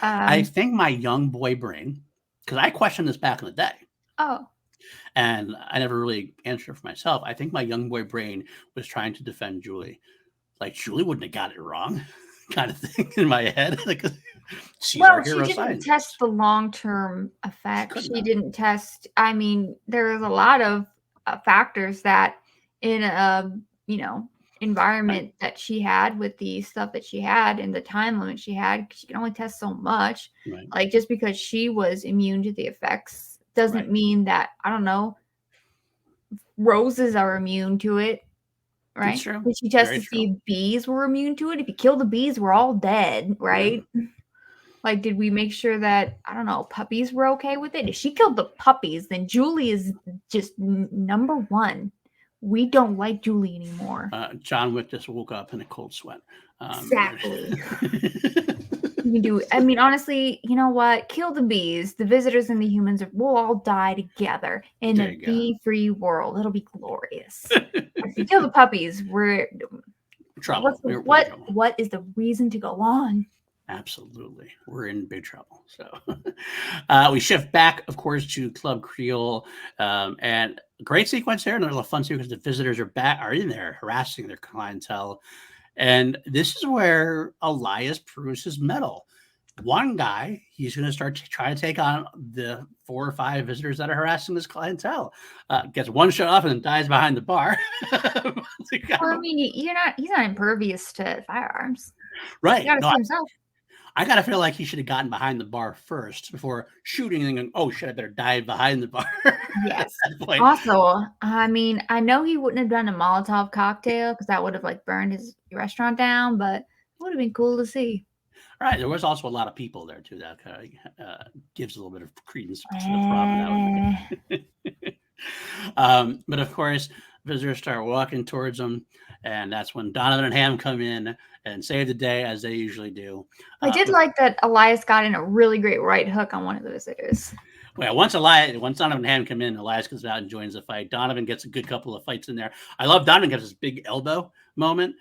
I think my young boy brain, because I questioned this back in the day. Oh. And I never really answered for myself. I think my young boy brain was trying to defend Julie. Like, Julie wouldn't have got it wrong, kind of thing in my head. Like, she didn't test the long-term effects. She didn't test. I mean, there's a lot of factors that in a environment that she had with the stuff that she had and the time limit she had, she can only test so much. Right. Like, just because she was immune to the effects doesn't mean that, I don't know, roses are immune to it, right? That's true. Did she test to see if bees were immune to it? If you kill the bees, we're all dead, right? Yeah. Like, did we make sure that, I don't know, puppies were okay with it? If she killed the puppies, then Julie is just number one. We don't like Julie anymore. John Wick just woke up in a cold sweat. Exactly. You can do. I mean, honestly, you know what? Kill the bees. The visitors and the humans will all die together in a bee-free world. It'll be glorious. If you kill the puppies, we're trouble. What is the reason to go on? Absolutely. We're in big trouble. So we shift back, of course, to Club Creole. And a great sequence here. Another fun sequence. The visitors are in there harassing their clientele. And this is where Elias proves his mettle. One guy, he's going to start trying to take on the 4 or 5 visitors that are harassing his clientele. Gets one shot off and then dies behind the bar. Well, I mean, he's not impervious to firearms. Right. He got to see himself. I gotta feel like he should have gotten behind the bar first before shooting and going, "Oh shit, I better dive behind the bar." Yes. Also, I mean, I know he wouldn't have done a Molotov cocktail because that would have burned his restaurant down, but it would have been cool to see. Right. There was also a lot of people there too. That kind of gives a little bit of credence to the problem. But of course, visitors start walking towards them, and that's when Donovan and Ham come in and save the day, as they usually do. I did like that Elias got in a really great right hook on one of the visitors. Well, once Donovan and Ham come in, Elias comes out and joins the fight. Donovan gets a good couple of fights in there. I love Donovan gets this big elbow moment.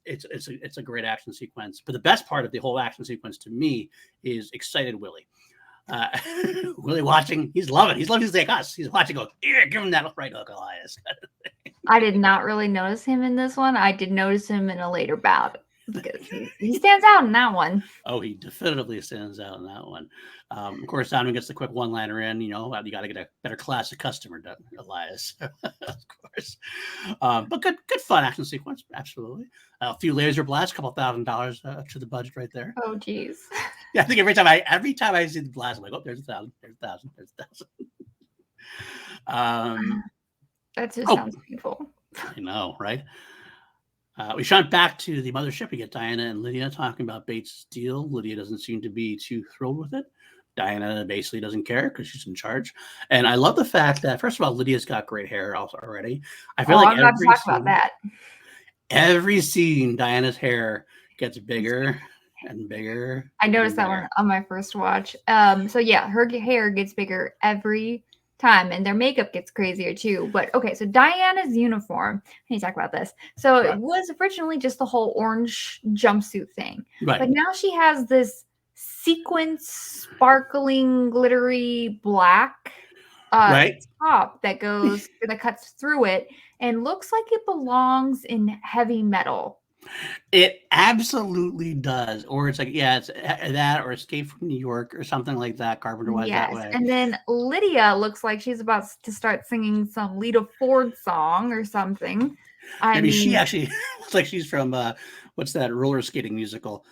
It's a great action sequence. But the best part of the whole action sequence to me is Excited Willie. Really watching. He's loving. He's loving like us. He's watching. Go, here, give him that right hook, Elias. I did not really notice him in this one. I did notice him in a later bout because he stands out in that one. Oh, he definitively stands out in that one. Of course, Donovan gets the quick one-liner in. You know, you got to get a better class of customer, Elias. Of course, but good fun action sequence. Absolutely, a few laser blasts, $2,000 to the budget right there. Oh, geez. Yeah, I think every time I see the blast, I'm like, oh, there's 1,000, there's 1,000, there's 1,000. That just sounds painful. I know, right? We shot back to the mothership. We get Diana and Lydia talking about Bates' deal. Lydia doesn't seem to be too thrilled with it. Diana basically doesn't care because she's in charge. And I love the fact that, first of all, Lydia's got great hair already. I feel like I'm not talking about that. Every scene, Diana's hair gets bigger and bigger. I noticed that one on my first watch. So yeah, her hair gets bigger every time, and their makeup gets crazier too. But okay, so Diana's uniform, I need to talk about this. So it was originally just the whole orange jumpsuit thing, but now she has this sequence, sparkling, glittery black top that cuts through it and looks like it belongs in heavy metal. It absolutely does. Or it's like, yeah, it's that or Escape from New York or something like that. Carpenter was that way. And then Lydia looks like she's about to start singing some Lita Ford song or something. Maybe she actually looks like she's from what's that roller skating musical?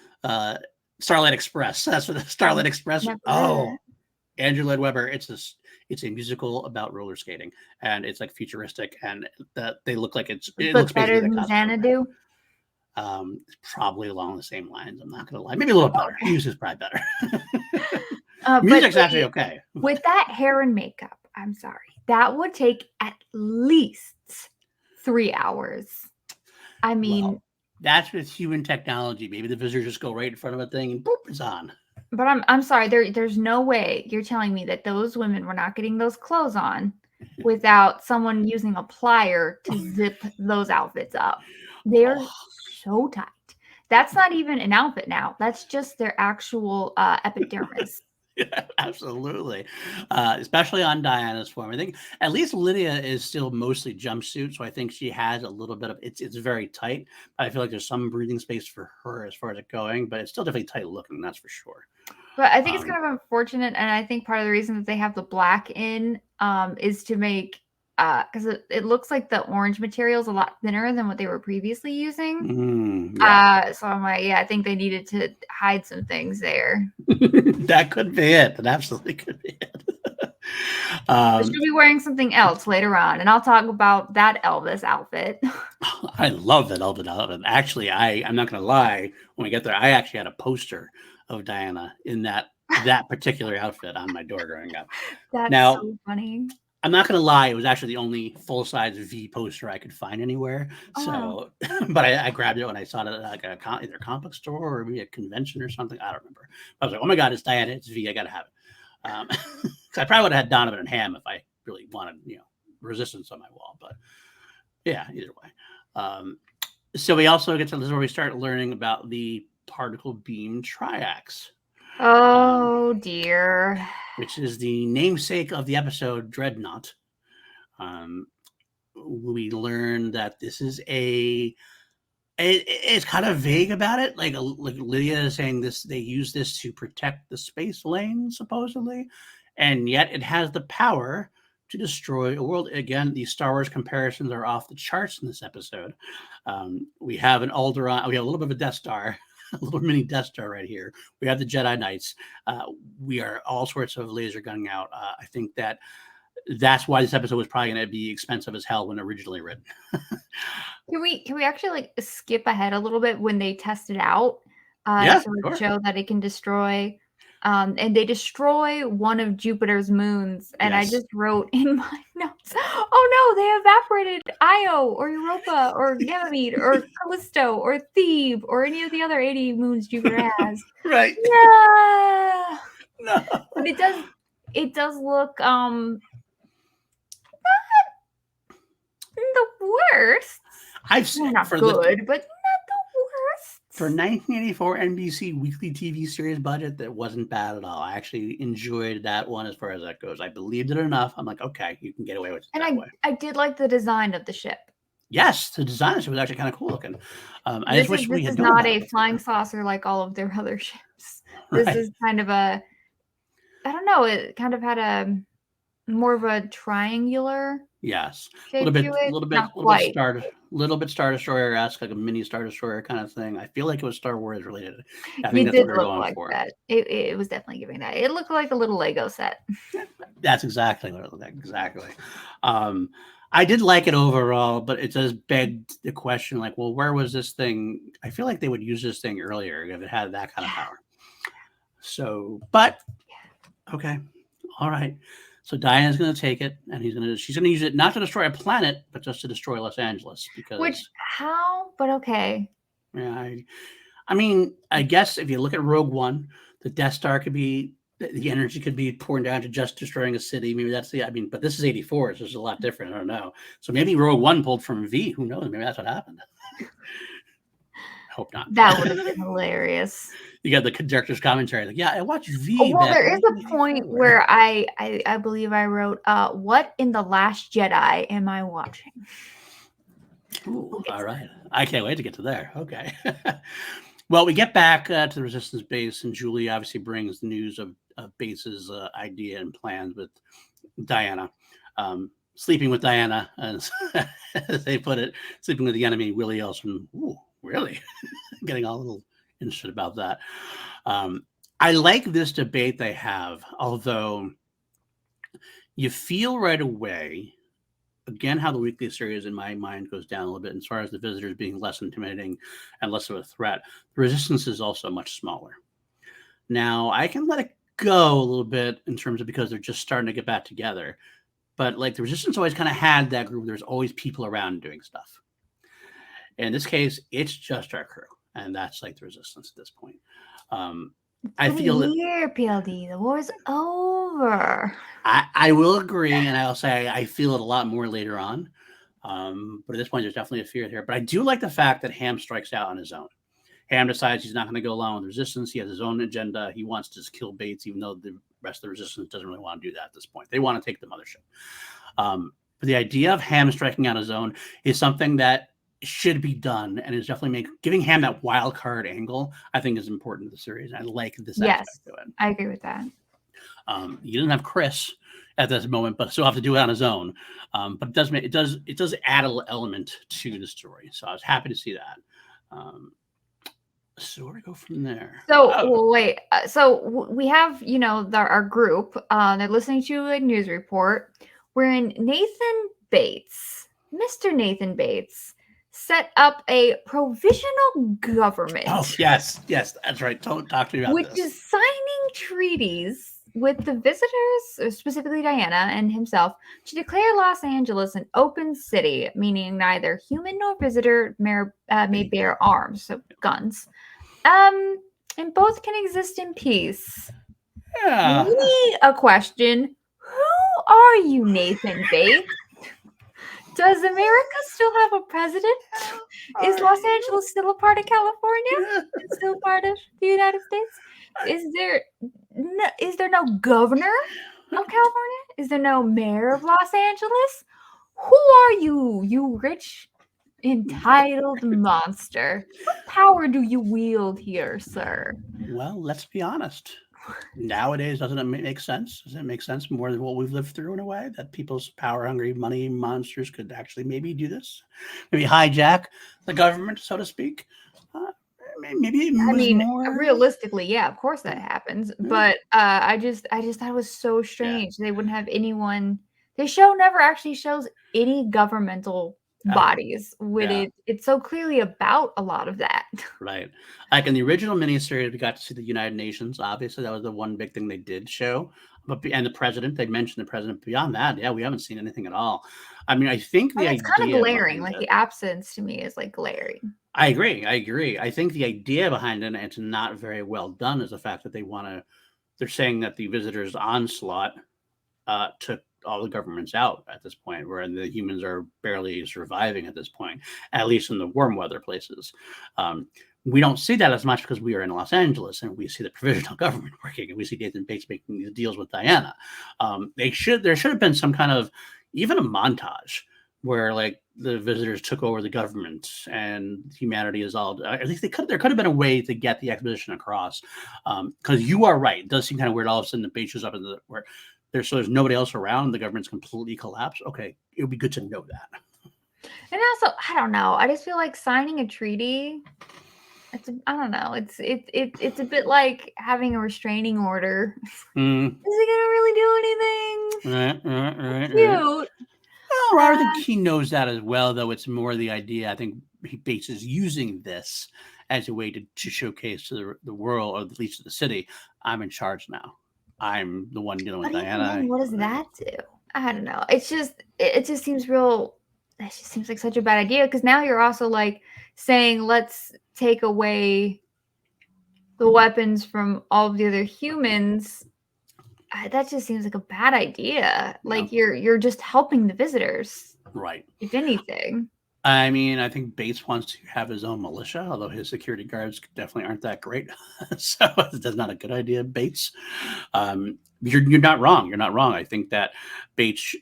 Starlight Express. That's what the Starlight Express. Oh, Andrew Lloyd Webber. It's a musical about roller skating, and it's like futuristic, and that they look like it looks better than Xanadu. Probably along the same lines. I'm not gonna lie. Maybe a little better. Music's probably better. Music's actually okay. With that hair and makeup, I'm sorry, that would take at least 3 hours. I mean, that's with human technology. Maybe the visitors just go right in front of a thing and boop, it's on. But I'm sorry, there's no way you're telling me that those women were not getting those clothes on without someone using a plier to zip those outfits up. They're so tight. That's not even an outfit now. That's just their actual epidermis. Yeah, absolutely. Especially on Diana's form. I think at least Lydia is still mostly jumpsuit, so I think she has a little bit of it's very tight. I feel like there's some breathing space for her as far as it going, but it's still definitely tight looking, that's for sure. But I think it's kind of unfortunate, and I think part of the reason that they have the black in is to make because it looks like the orange material is a lot thinner than what they were previously using. So I'm like, I think they needed to hide some things there. That could be it. That absolutely could be it. She'll be wearing something else later on, and I'll talk about that Elvis outfit. I love that Elvis outfit. Actually, I'm not going to lie. When we get there, I actually had a poster of Diana in that particular outfit on my door growing up. That's so funny. I'm not going to lie. It was actually the only full-size V poster I could find anywhere. So, but I grabbed it when I saw it at like either a comic book store or maybe a convention or something. I don't remember. I was like, oh my God, it's Diana. It's V. I got to have it. Because I probably would have had Donovan and Ham if I really wanted, resistance on my wall. But yeah, either way. So we also this is where we start learning about the particle beam triax. Oh dear. Which is the namesake of the episode Dreadnought. We learn that this is it's kind of vague about it. Like Lydia is saying this, they use this to protect the space lane, supposedly. And yet it has the power to destroy a world. Again, these Star Wars comparisons are off the charts in this episode. We have an Alderaan, we have a little bit of a Death Star. A little mini Death Star right here. We have the Jedi Knights. We are all sorts of laser gunning out. I think that's why this episode was probably going to be expensive as hell when originally written. Can we actually skip ahead a little bit when they test it out? Show that it can destroy. And they destroy one of Jupiter's moons. And I just wrote in my notes, oh no, they evaporated Io or Europa or Ganymede or Callisto or Thebe or any of the other 80 moons Jupiter has. Right. Yeah. No. But it does look not the worst. I've seen not good, but not the worst. For 1984 NBC weekly TV series budget, that wasn't bad at all. I actually enjoyed that one as far as that goes. I believed it enough. I'm like, okay, you can get away with it that way. I did like the design of the ship. Yes, the design of it was actually kind of cool looking. I just wish we had this is known not about a it flying before. saucer like all of their other ships. Right. This is kind of a, I don't know, it kind of had a more of a triangular Yes, a shape to it. Not quite. little bit Star Destroyer-esque, like a mini Star Destroyer kind of thing. I feel like it was Star Wars related. I think It that's did what we were look going like for. that. It was definitely giving that. It looked like a little Lego set. That's exactly what it looked like. Exactly. I did like it overall, but it does beg the question, like, well, where was this thing? I feel like they would use this thing earlier if it had that kind of power. So, but okay, all right. So Diana's going to take it, and she's going to use it not to destroy a planet, but just to destroy Los Angeles. Because how? But okay. Yeah, I mean, I guess if you look at Rogue One, the Death Star could be the energy could be poured down to just destroying a city. Maybe that's I mean, but this is 84, so it's a lot different. I don't know. So maybe Rogue One pulled from V. Who knows? Maybe that's what happened. I hope not. That would have been hilarious. You got the director's commentary, like, yeah, I watched V. Well, there is a point where I believe I wrote, "What in the Last Jedi am I watching?" Ooh, all right. I can't wait to get to there. Okay. Well, we get back to the Resistance base, and Julie obviously brings the news of Base's idea and plans with Diana. Sleeping with Diana, as they put it, sleeping with the enemy, Willie Elson. Ooh, really? Getting all a little interested about that. I like this debate they have, although you feel right away, again, how the weekly series in my mind goes down a little bit as far as the visitors being less intimidating and less of a threat. The Resistance is also much smaller. Now, I can let it go a little bit in terms of because they're just starting to get back together. But like the Resistance always kind of had that group. There's always people around doing stuff. In this case, it's just our crew. And that's like the Resistance at this point. I feel PLD, the war's over. I will agree, and I'll say I feel it a lot more later on. But at this point, there's definitely a fear here. But I do like the fact that Ham strikes out on his own. Ham decides he's not going to go along with the Resistance. He has his own agenda. He wants to just kill Bates, even though the rest of the Resistance doesn't really want to do that at this point. They want to take the mothership. But the idea of Ham striking out his own is something that should be done, and is definitely giving Ham that wild card angle. I think is important to the series. I like this aspect to it. I agree with that. He doesn't have Chris at this moment, but still have to do it on his own. But it does add a little element to the story. So I was happy to see that. So where do we go from there? So wait. So we have our group. They're listening to a news report wherein Nathan Bates, Mr. Nathan Bates, set up a provisional government. Oh, yes, that's right. Talk to me about this. Which is signing treaties with the visitors, specifically Diana and himself, to declare Los Angeles an open city, meaning neither human nor visitor may bear arms, so guns. And both can exist in peace. Yeah. A question. Who are you, Nathan Bates? Does America still have a president? Is Los Angeles still a part of California? It's still part of the United States? Is there no governor of California? Is there no mayor of Los Angeles? Who are you, you rich, entitled monster? What power do you wield here, sir? Well, let's be honest. Nowadays, doesn't it make sense? Does it make sense more than what we've lived through in a way that people's power-hungry money monsters could actually maybe do this? Maybe hijack the government, so to speak? Maybe more. Realistically, yeah, of course that happens. But I just thought it was so strange. They wouldn't have anyone. The show never actually shows any governmental bodies with it. It's so clearly about a lot of that. Right. Like in the original miniseries, we got to see the United Nations. Obviously, that was the one big thing they did show. And the president, they mentioned the president. Beyond that, we haven't seen anything at all. I mean, I think it's kind of glaring. Like the absence to me is like glaring. I agree. I think the idea behind it, and it's not very well done, is the fact that they're saying that the visitors' onslaught took all the governments out at this point, where the humans are barely surviving at this point, at least in the warm weather places. We don't see that as much because we are in Los Angeles and we see the provisional government working, and we see Nathan Bates making these deals with Diana. There should have been some kind of, even a montage where like the visitors took over the government and humanity is all. At least there could have been a way to get the exposition across. Because you are right, it does seem kind of weird. All of a sudden, the Bates shows up where there's nobody else around. The government's completely collapsed. Okay, it would be good to know that. And also, I don't know. I just feel like signing a treaty. I don't know. It's a bit like having a restraining order. Is it gonna really do anything? Right. Cute. Well, I think he knows that as well, though. It's more the idea. I think Bates is using this as a way to showcase to the world, or at least to the city, I'm in charge now. I'm the one dealing with Diana. What does that do? I don't know. It just seems real. It just seems like such a bad idea, because now you're also like saying, let's take away the weapons from all of the other humans. That just seems like a bad idea. Like you're just helping the visitors, right? If anything. I mean, I think Bates wants to have his own militia, although his security guards definitely aren't that great. So that's not a good idea, Bates. You're not wrong. You're not wrong. I think that Bates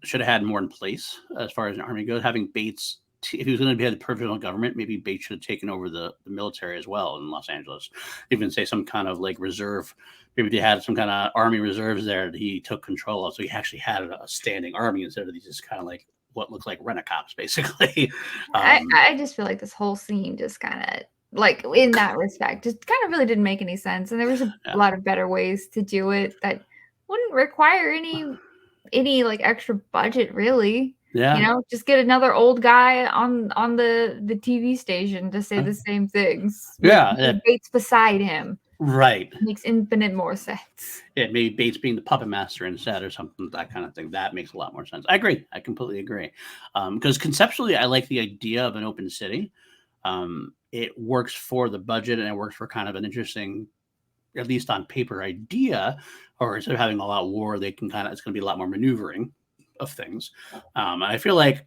should have had more in place as far as an army goes. Having Bates, if he was going to be the provisional government, maybe Bates should have taken over the military as well in Los Angeles. Even say some kind of like reserve. Maybe they had some kind of army reserves there that he took control of. So he actually had a standing army instead of these just kind of like what looks like rent-a-cops, basically. I just feel like this whole scene just kind of, like, in that respect, just kind of really didn't make any sense. And there was a lot of better ways to do it that wouldn't require any like extra budget, really. Yeah. You know, just get another old guy on the TV station to say the same things. Yeah. Bates beside him. Right. Makes infinite more sense. Yeah, maybe Bates being the puppet master instead or something, that kind of thing. That makes a lot more sense. I agree. I completely agree. Because conceptually, I like the idea of an open city. It works for the budget, and it works for kind of an interesting, at least on paper, idea. Or instead of having a lot of war, it's going to be a lot more maneuvering of things. And I feel like,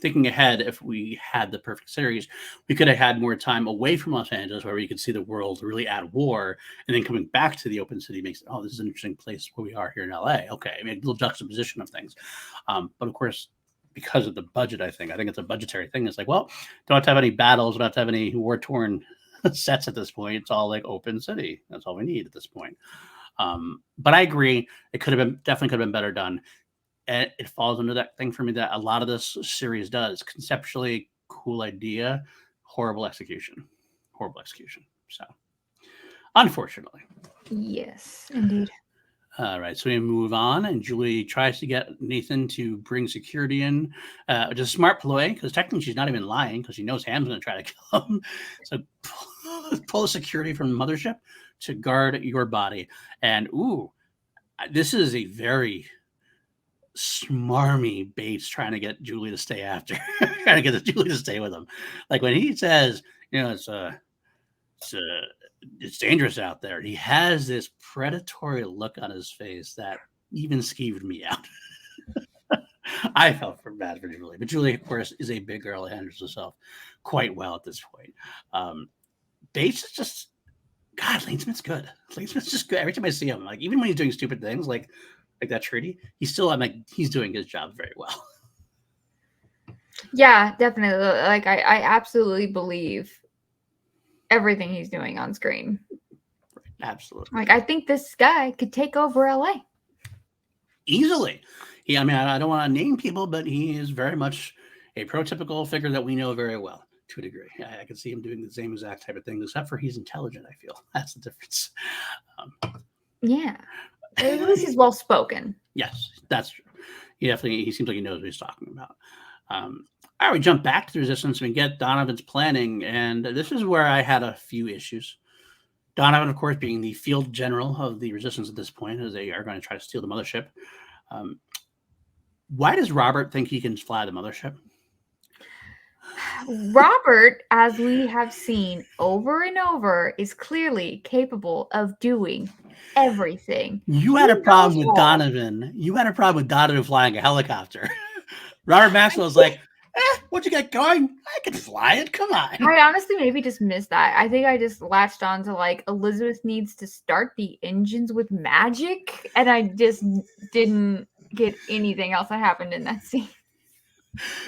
thinking ahead, if we had the perfect series, we could have had more time away from Los Angeles where we could see the world really at war, and then coming back to the open city makes it, this is an interesting place where we are here in LA. Okay, I mean, a little juxtaposition of things. But of course, because of the budget, I think it's a budgetary thing. It's like, well, don't have to have any battles, don't have to have any war-torn sets at this point. It's all like open city. That's all we need at this point. But I agree, it definitely could have been better done. And it falls under that thing for me that a lot of this series does. Conceptually, cool idea, horrible execution. So, unfortunately. Yes, indeed. All right, so we move on, and Julie tries to get Nathan to bring security in, which is a smart ploy, because technically she's not even lying, because she knows Ham's going to try to kill him. So pull security from the mothership to guard your body. And, this is a very smarmy Bates trying to get Julie to stay after, trying to get Julie to stay with him. Like when he says, it's dangerous out there, he has this predatory look on his face that even skeeved me out. I felt bad for Julie, but Julie, of course, is a big girl and handles herself quite well at this point. Bates is just, God, Lane Smith's good. Lane Smith's just good. Every time I see him, like even when he's doing stupid things, like that treaty, he's doing his job very well. Yeah, definitely. Like I absolutely believe everything he's doing on screen. Right, absolutely. Like I think this guy could take over LA easily. I don't want to name people, but he is very much a prototypical figure that we know very well to a degree. I can see him doing the same exact type of thing, except for he's intelligent. I feel that's the difference. Yeah. At least he's well spoken. Yes, that's true. He seems like he knows what he's talking about. All right, we jump back to the Resistance and we get Donovan's planning, and this is where I had a few issues. Donovan, of course, being the field general of the Resistance at this point, as they are going to try to steal the mothership. Why does Robert think he can fly the mothership? Robert, as we have seen over and over, is clearly capable of doing everything. You had a problem with Donovan. You had a problem with Donovan flying a helicopter. Robert Maxwell's like, What you got going? I can fly it. Come on. I honestly maybe just missed that. I think I just latched on to like Elizabeth needs to start the engines with magic, and I just didn't get anything else that happened in that scene.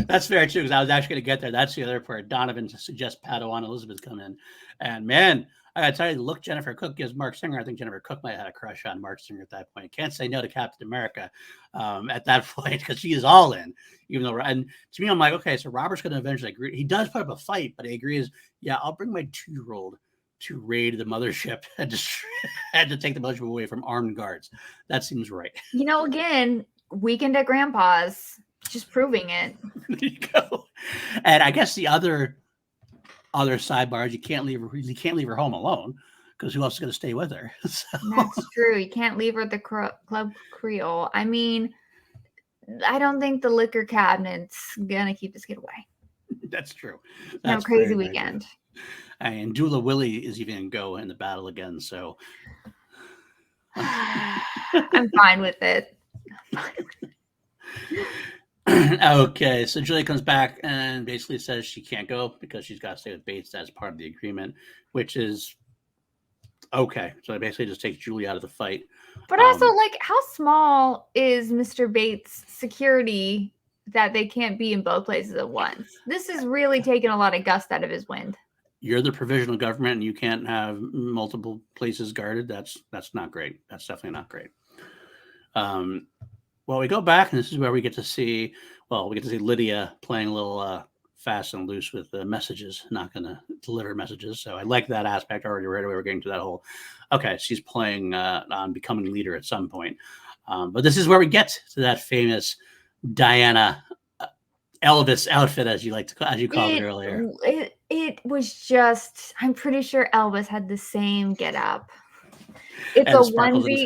That's fair too, because I was actually going to get there. That's the other part. Donovan suggests Padawan Elizabeth come in, and man, I got to tell you, the look Jennifer Cook gives Mark Singer. I think Jennifer Cook might have had a crush on Mark Singer at that point. Can't say no to Captain America at that point because she is all in. Even though, and to me, I'm like, okay, so Robert's going to eventually agree. He does put up a fight, but he agrees. Yeah, I'll bring my 2-year-old to raid the mothership and to take the mothership away from armed guards. That seems right. Again, Weekend at Grandpa's. Just proving it. There you go. And I guess the other sidebars, you can't leave her home alone because who else is going to stay with her? So. That's true. You can't leave her at the Club Creole. I mean, I don't think the liquor cabinet's going to keep this kid away. That's true. That's crazy weekend. And Dula Willie is even going to go in the battle again. So I'm fine with it. Okay, so Julia comes back and basically says she can't go because she's got to stay with Bates as part of the agreement, which is okay. So it basically just takes Julia out of the fight. But also, like, how small is Mr. Bates' security that they can't be in both places at once? This is really taking a lot of gust out of his wind. You're the provisional government and you can't have multiple places guarded. That's not great. That's definitely not great. Well, we go back, and this is where we get to see Lydia playing a little fast and loose with the messages, not going to deliver messages. So I like that aspect already right away. We're getting to that whole, okay, she's playing on becoming leader at some point. But this is where we get to that famous Diana Elvis outfit, as you called it earlier. It was just, I'm pretty sure Elvis had the same get up. It's a onesie.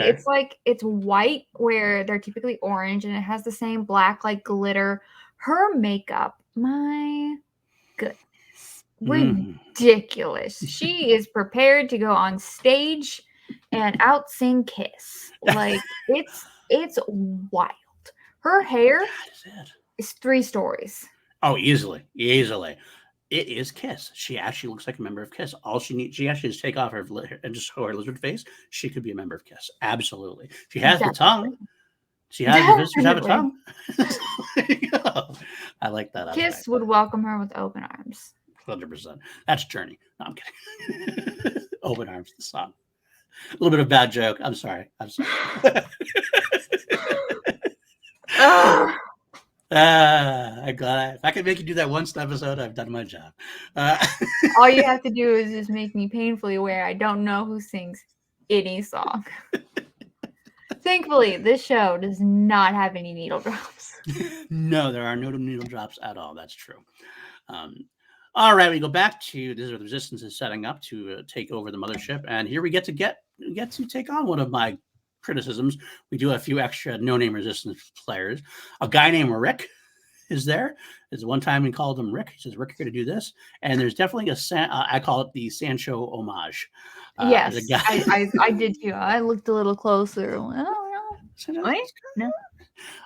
It's white where they're typically orange, and it has the same black like glitter. Her makeup, my goodness, ridiculous. She is prepared to go on stage and out-sing Kiss. Like it's wild. Her hair is 3 stories. Oh, easily. It is Kiss. She actually looks like a member of Kiss. All she actually just take off her and just show her lizard face. She could be a member of Kiss. Absolutely. She has the tongue. She has the visitors have a tongue. There you go. I like that. Kiss would welcome her with open arms. 100%. That's Journey. No, I'm kidding. Open Arms, the song. A little bit of a bad joke. I'm sorry. I'm glad if I can make you do that once episode, I've done my job. All you have to do is just make me painfully aware I don't know who sings any song. Thankfully, this show does not have any needle drops. No, there are no needle drops at all. That's true. All right, we go back to this is where the Resistance is setting up to take over the mothership, and here we get to take on one of my criticisms. We do have a few extra no-name Resistance players. A guy named Rick is there. There's one time we called him Rick. He says, Rick, you're going to do this. And there's definitely I call it the Sancho homage. Yes, I did too. I looked a little closer. Oh, no. Wait, no.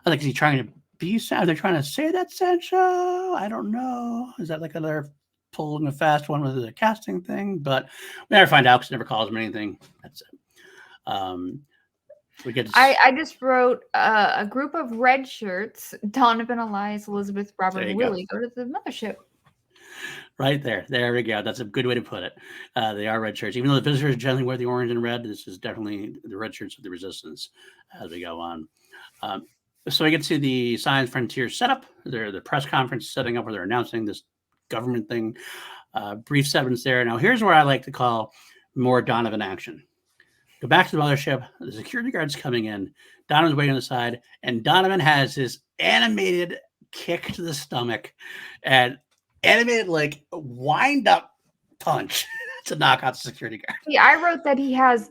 I think he's trying to be, are they trying to say that Sancho? I don't know. Is that like another pulling a fast one with the casting thing? But we never find out because never calls him anything. That's it. I just wrote a group of red shirts. Donovan, Elias, Elizabeth, Robert, and Willie go to the mothership. Right there. There we go. That's a good way to put it. They are red shirts. Even though the visitors generally wear the orange and red, this is definitely the red shirts of the Resistance as we go on. So we get to the Science Frontier setup. They're the press conference setting up where they're announcing this government thing. Brief segments there. Now, here's where I like to call more Donovan action. Go back to the mothership. The security guard's coming in. Donovan's waiting on the side, and Donovan has his animated kick to the stomach and animated like wind up punch to knock out the security guard. Yeah, I wrote that he has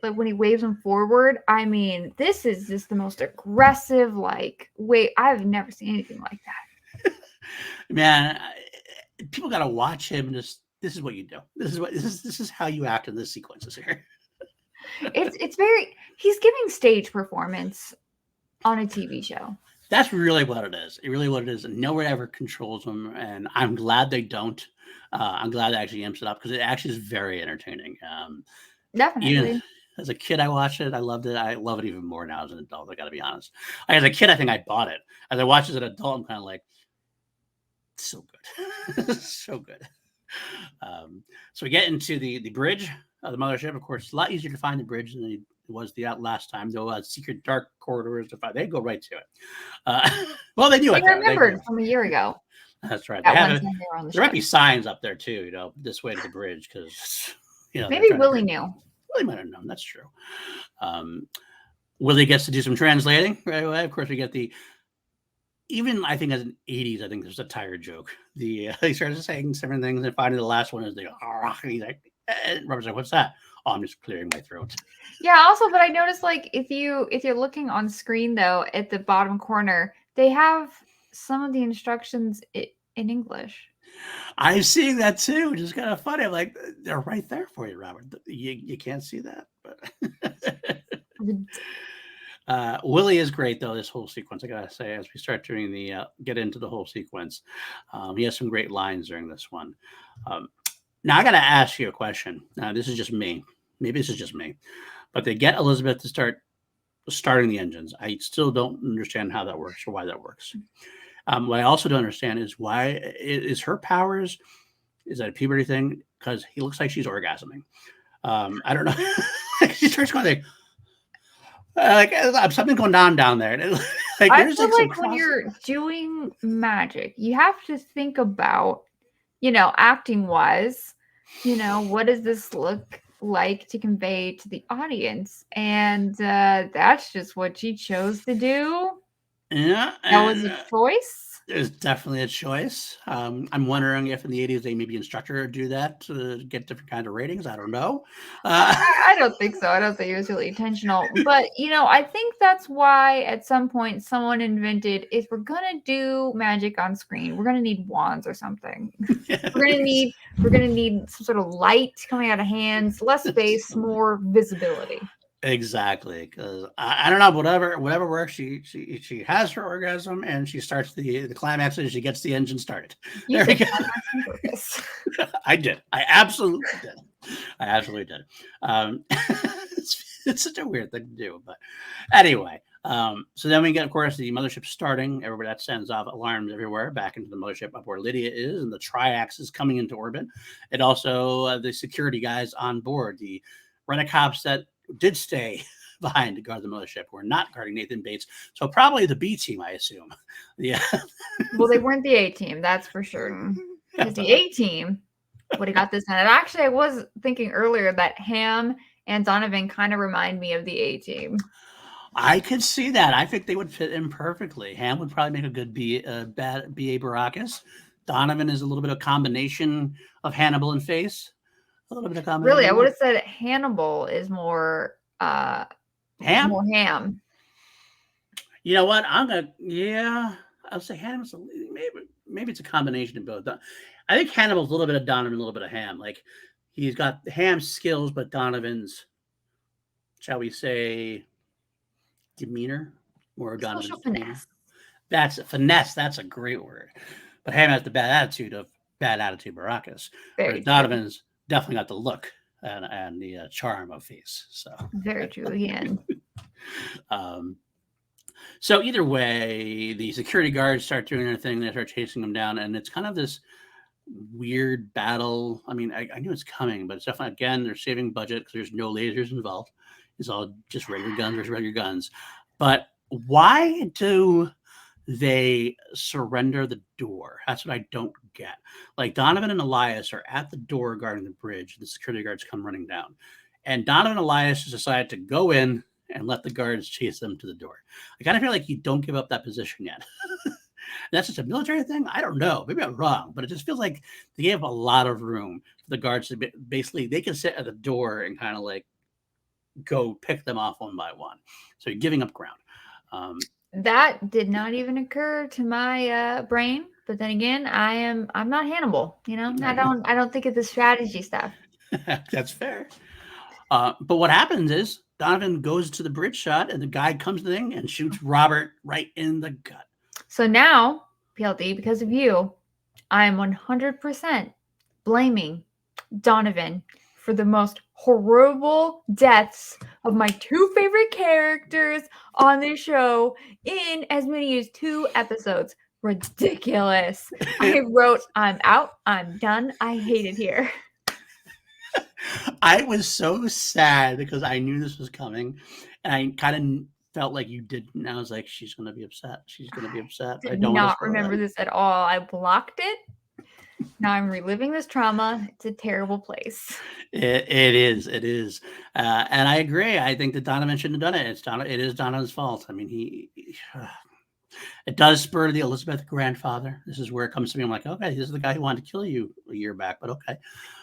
like when he waves him forward. I mean, this is just the most aggressive wait. I've never seen anything like that. Man, people got to watch him. And this is what you do. This is how you act in this sequences here. It's very. He's giving stage performance on a TV show. That's really what it is. It really what it is. And nobody ever controls them, and I'm glad they don't. I'm glad they actually amps it up because it actually is very entertaining. Definitely. Even as a kid, I watched it. I loved it. I love it even more now as an adult. I got to be honest. As a kid, I think I bought it. As I watch it as an adult, I'm kind of like, so good, so good. So we get into the bridge of the mothership. Of course, it's a lot easier to find the bridge than it was the last time. Though secret dark corridors to find, they go right to it. Well, they knew it. I remembered from a year ago. That's right. There might be signs up there too. This way to the bridge because maybe Willie knew. Willie might have known. That's true. Willie gets to do some translating right away. Of course, we get even I think as an 80s, I think there's a tire joke. He starts saying different things, and finally the last one is and he's like, Robert's like, what's that? Oh, I'm just clearing my throat. Yeah. Also, but I noticed like if you're looking on screen though, at the bottom corner, they have some of the instructions in English. I'm seeing that too, which is kind of funny. I'm like, they're right there for you, Robert. You can't see that, but Willie is great though. This whole sequence, I gotta say, as we start doing get into the whole sequence, he has some great lines during this one. Now I gotta ask you a question. Now this is just me. Maybe this is just me, but they get Elizabeth to starting the engines. I still don't understand how that works or why that works. What I also don't understand is why is her powers. Is that a puberty thing? Because he looks like she's orgasming. I don't know. She starts going like something going on down there. I feel like when you're doing magic, you have to think about, acting wise, what does this look like to convey to the audience? And that's just what she chose to do. Yeah, that was a choice. There's definitely a choice. I'm wondering if in the 80s they maybe instructed her to do that to get different kind of ratings. I don't know. I don't think so. I don't think it was really intentional. But I think that's why at some point someone invented, if we're gonna do magic on screen, we're gonna need wands or something. We're gonna need some sort of light coming out of hands, less space, more visibility. Exactly, because I don't know, whatever works. She has her orgasm and she starts the climax and she gets the engine started. There we go. I did. I absolutely did. It's such a weird thing to do, but anyway. So then we get, of course, the mothership starting. Everybody that sends off alarms everywhere back into the mothership up where Lydia is, and the Triax is coming into orbit. And also the security guys on board, the Rent-A-Cops that did stay behind to guard the mothership. We're not guarding Nathan Bates. So probably the B team, I assume. Yeah. Well, they weren't the A team, that's for sure. Because the A team would have got this done. And actually, I was thinking earlier that Ham and Donovan kind of remind me of the A team. I could see that. I think they would fit in perfectly. Ham would probably make a good B.A. Baracus. Donovan is a little bit of combination of Hannibal and Face. A little bit of combination. Really, I would have said Hannibal is more Ham. More Ham. You know what? I'll say Hannibal's maybe it's a combination of both. I think Hannibal's a little bit of Donovan, a little bit of Ham. Like he's got Ham's skills, but Donovan's, shall we say, demeanor or Donovan's finesse. That's a finesse. That's a great word. But Ham has the bad attitude Baracus. Whereas Donovan's definitely got the look and the charm of Face. So very true again. So either way, the security guards start doing their thing. They start chasing them down, and it's kind of this weird battle. I mean, I knew it's coming, but it's definitely, again, they're saving budget because there's no lasers involved. It's all just regular guns versus regular guns. But why do they surrender the door? That's what I don't get. Like Donovan and Elias are at the door guarding the bridge. The security guards come running down. And Donovan and Elias decide to go in and let the guards chase them to the door. I kind of feel like you don't give up that position yet. That's just a military thing? I don't know. Maybe I'm wrong, but it just feels like they gave a lot of room for the guards to basically, they can sit at the door and kind of like go pick them off one by one. So you're giving up ground. That did not even occur to my brain. But then again, I'm not Hannibal. I don't think of the strategy stuff. That's fair. But what happens is Donovan goes to the bridge shot, and the guy comes to the thing and shoots Robert right in the gut. So now, PLD, because of you, I am 100% blaming Donovan for the most horrible deaths of my 2 favorite characters on this show in as many as 2 episodes. Ridiculous. I wrote, I'm out, I'm done, I hate it here. I was so sad because I knew this was coming, and I kind of felt like you didn't. And I was like, she's going to be upset. She's going to be upset. I don't not remember this at all. I blocked it. Now I'm reliving this trauma. It's a terrible place. It is. It is. And I agree. I think that Donovan shouldn't have done it. It is Donovan's fault. I mean, it does spur the Elizabeth grandfather. This is where it comes to me. I'm like, okay, this is the guy who wanted to kill you a year back, but okay.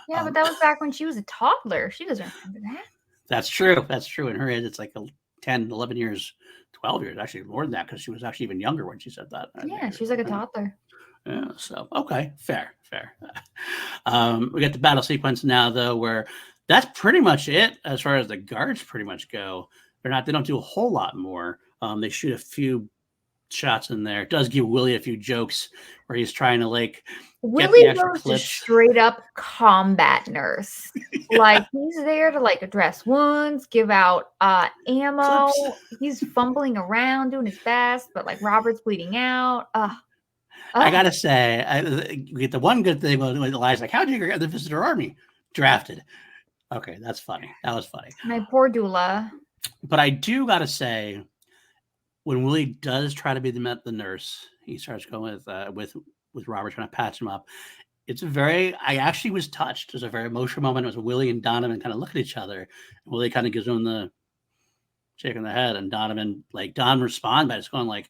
Yeah, but that was back when she was a toddler. She doesn't remember that. That's true. That's true. In her head, it's like 10, 11 years, 12 years, actually more than that, because she was actually even younger when she said that. Yeah, she was like a toddler. Yeah, so, okay, fair. We get the battle sequence now, though, where that's pretty much it as far as the guards pretty much go. They don't do a whole lot more. They shoot a few shots in there. It does give Willie a few jokes where he's trying to Willie goes to straight up combat nurse. Like he's there to address wounds, give out ammo. Clips. He's fumbling around doing his best, but Robert's bleeding out. I gotta say, we get the one good thing when Eli's like, "How'd you get the visitor army drafted?" Okay, that's funny. That was funny. My poor doula. But I do gotta say, when Willie does try to be the nurse, he starts going with Robert trying to patch him up. I actually was touched. There's a very emotional moment. It was Willie and Donovan kind of look at each other. And Willie kind of gives him the shake in the head, and Donovan, Don responds by just going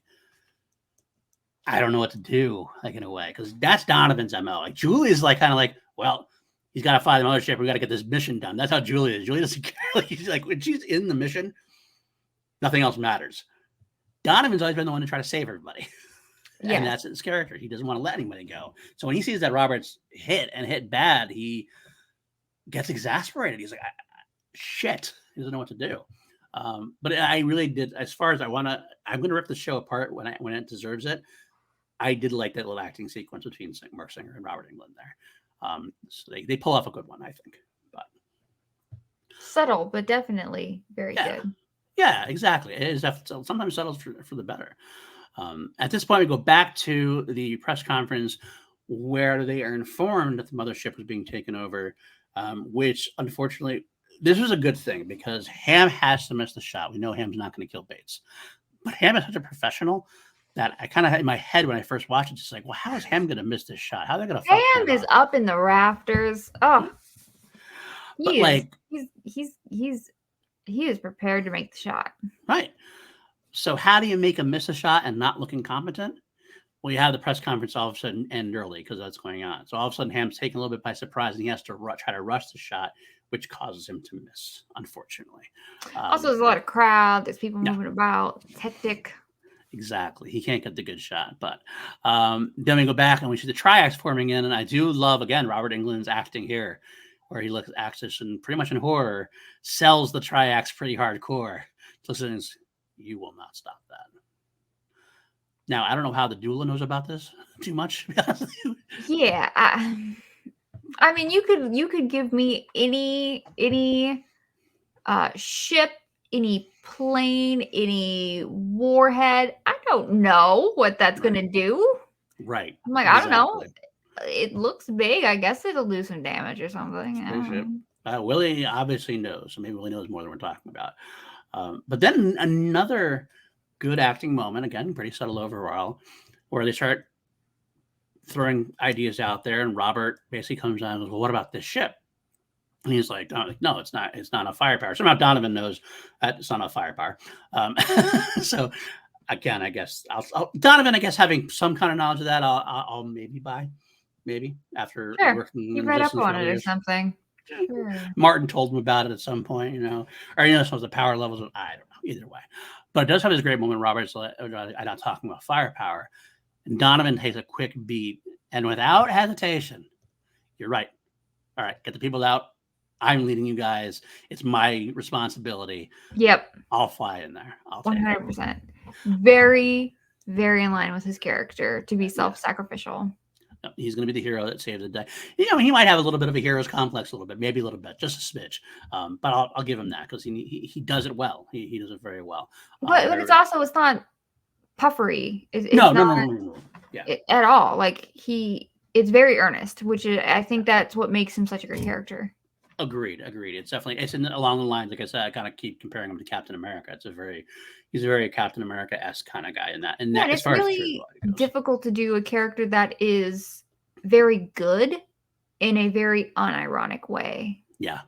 I don't know what to do, in a way, because that's Donovan's MO. Julie's well, he's got to fly the mothership. We got to get this mission done. That's how Julie is. Julie doesn't care. She's when she's in the mission, nothing else matters. Donovan's always been the one to try to save everybody. Yeah. And that's his character. He doesn't want to let anybody go. So when he sees that Robert's hit bad, he gets exasperated. He's like, shit. He doesn't know what to do. But I really did, as far as I'm going to rip the show apart when it deserves it. I did like that little acting sequence between Mark Singer and Robert Englund there. So they pull off a good one, I think. But subtle, but definitely very good. Yeah, exactly. It is sometimes subtle for the better. At this point, we go back to the press conference where they are informed that the mothership was being taken over, which unfortunately, this was a good thing because Ham has to miss the shot. We know Ham's not going to kill Bates, but Ham is such a professional that I kind of had in my head when I first watched it, just well, how is Ham going to miss this shot? How are they going to? Ham is up in the rafters. Oh, he is prepared to make the shot. Right. So how do you make him miss a shot and not look incompetent? Well, you have the press conference all of a sudden end early because that's going on. So all of a sudden, Ham's taken a little bit by surprise, and he has to try to rush the shot, which causes him to miss, unfortunately. Also, there's a lot of crowd. There's people moving about. It's hectic. Exactly. He can't get the good shot. But then we go back and we see the triacs forming in. And I do love, again, Robert Englund's acting here, where he acts and pretty much in horror, sells the triacs pretty hardcore. Listen, you will not stop that. Now, I don't know how the doula knows about this too much. Yeah. I mean, you could give me any ship, any plane, any warhead. I don't know what that's going to do. Right. I'm exactly. I don't know. It looks big. I guess it'll do some damage or something. Willie obviously knows. So maybe Willie knows more than we're talking about. But then another good acting moment, again, pretty subtle overall, where they start throwing ideas out there. And Robert basically comes on and goes, well, what about this ship? And he's like, no, it's not a firepower. Somehow Donovan knows that it's not a firepower. So again, I guess Donovan, having some kind of knowledge of that, I'll maybe buy, after working. You read up on it or something. Sure. Martin told him about it at some point, or some of the power levels. I don't know, either way. But it does have this great moment. Robert's like, I'm not talking about firepower. And Donovan takes a quick beat, and without hesitation, you're right. All right, get the people out. I'm leading you guys. It's my responsibility. Yep. I'll fly in there. I'll 100%. Very, very in line with his character to be self-sacrificial. He's going to be the hero that saved the day. He might have a little bit of a hero's complex, a little bit, maybe a little bit, just a smidge. But I'll give him that because he does it well. He does it very well. But it's not puffery. It's no. Yeah. At all. Like it's very earnest, which I think that's what makes him such a great character. Agreed. It's definitely along the lines. Like I said, I kind of keep comparing him to Captain America. He's a very Captain America-esque kind of guy in that. And it's really difficult to do a character that is very good in a very unironic way. Yeah,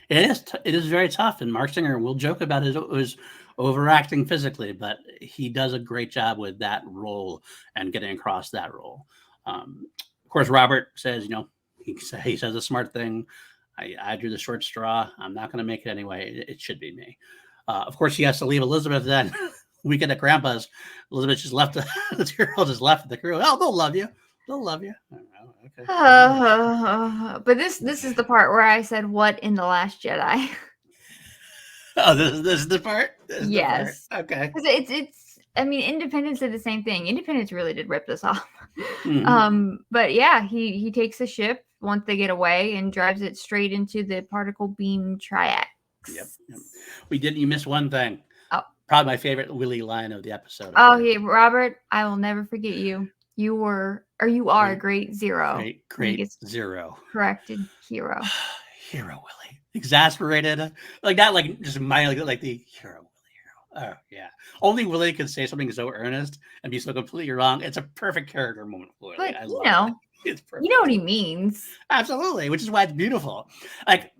it is very tough. And Mark Singer will joke about his overacting physically, but he does a great job with that role and getting across that role. Of course, Robert says, he says a smart thing. I drew the short straw. I'm not going to make it anyway. It should be me. Of course, he has to leave Elizabeth then. Weekend at Grandpa's. Elizabeth just left. The 2-year-old just left the crew. Oh, they'll love you. They'll love you. Okay. But this is the part where I said, "What in the Last Jedi?" Oh, this is the part. Yes. The part. Okay. Because it's. I mean, Independence did the same thing. Independence really did rip this off. Mm-hmm. But yeah, he takes the ship once they get away and drives it straight into the particle beam triax. Yep. You missed one thing. Oh. Probably my favorite Willie line of the episode. Oh, yeah, Robert, I will never forget you. You are a great zero. Great zero. Corrected hero. Hero Willie. Exasperated. Like that, like just mildly like the hero. Oh, yeah. Only Willie could say something so earnest and be so completely wrong. It's a perfect character moment for Willie. But, it's perfect. You know what he means. Absolutely, which is why it's beautiful. Like,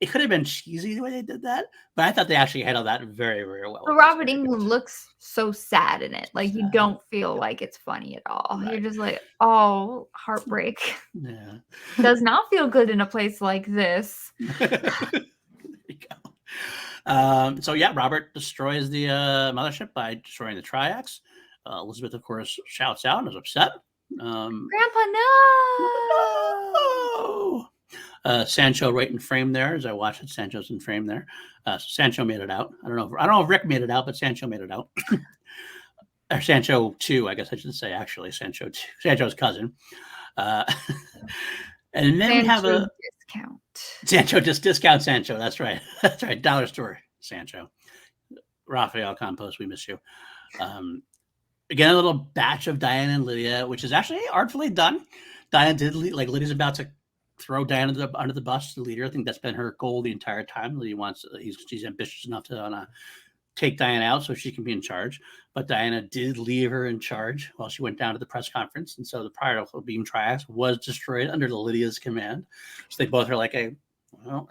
it could have been cheesy the way they did that, but I thought they actually handled that very, very well. But Robert Englund looks so sad in it. Like, you don't feel like it's funny at all. Right. You're just like, oh, heartbreak. Yeah. Does not feel good in a place like this. There you go. So yeah, Robert destroys the mothership by destroying the triax. Elizabeth, of course, shouts out and is upset. Grandpa, no! Sancho right in frame there. As I watch it, Sancho's in frame there. Sancho made it out. I don't know if Rick made it out, but Sancho made it out. Or Sancho 2, I guess I should say, actually. Sancho 2. Sancho's cousin. And then Sancho we have a discount. Sancho discount Sancho. That's right. That's right. Dollar store Sancho. Raphael Campos, we miss you. Again, a little batch of Diana and Lydia, which is actually artfully done. Diana did Lydia's about to throw Diana under the bus to the leader. I think that's been her goal the entire time. Lydia she's ambitious enough to take Diana out so she can be in charge. But Diana did leave her in charge while she went down to the press conference. And so the particle beam triax was destroyed under Lydia's command. So they both are like I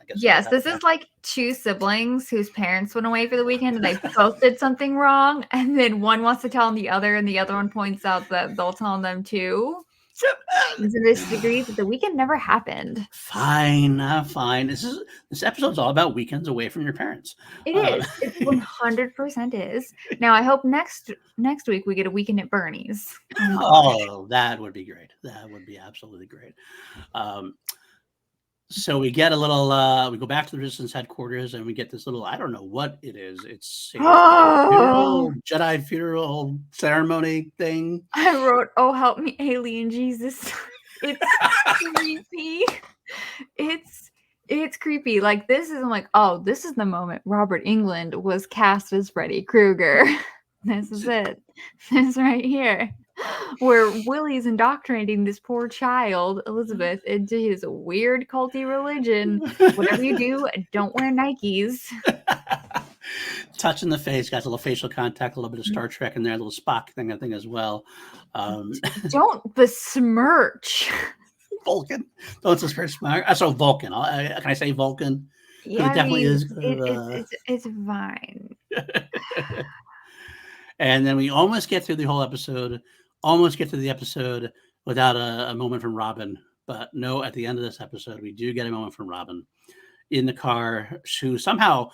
guess. Yes, this is like two siblings whose parents went away for the weekend and they both did something wrong. And then one wants to tell the other, and the other one points out that they'll tell them too. To this degree that the weekend never happened. Fine. This episode's all about weekends away from your parents. It is. It 100% is. Now I hope next week we get a weekend at Bernie's. Oh, that would be great. That would be absolutely great. So we get a little, we go back to the Resistance headquarters and we get this little, I don't know what it is. It's a Jedi funeral ceremony thing. I wrote, "Oh, help me, alien Jesus." It's creepy. It's creepy. Like this is, I'm like, oh, this is the moment Robert Englund was cast as Freddy Krueger. This is it. This right here. Where Willie's indoctrinating this poor child, Elizabeth, into his weird culty religion. Whatever you do, don't wear Nikes. Touch in the face, got a little facial contact, a little bit of Star Trek in there, a little Spock thing, I think, as well. Don't besmirch. Vulcan. Don't besmirch. So Vulcan. Can I say Vulcan? Yeah, it definitely is. It's fine. And then we almost get through the whole episode. Almost get to the episode without a moment from Robin. But no, at the end of this episode, we do get a moment from Robin in the car, who somehow,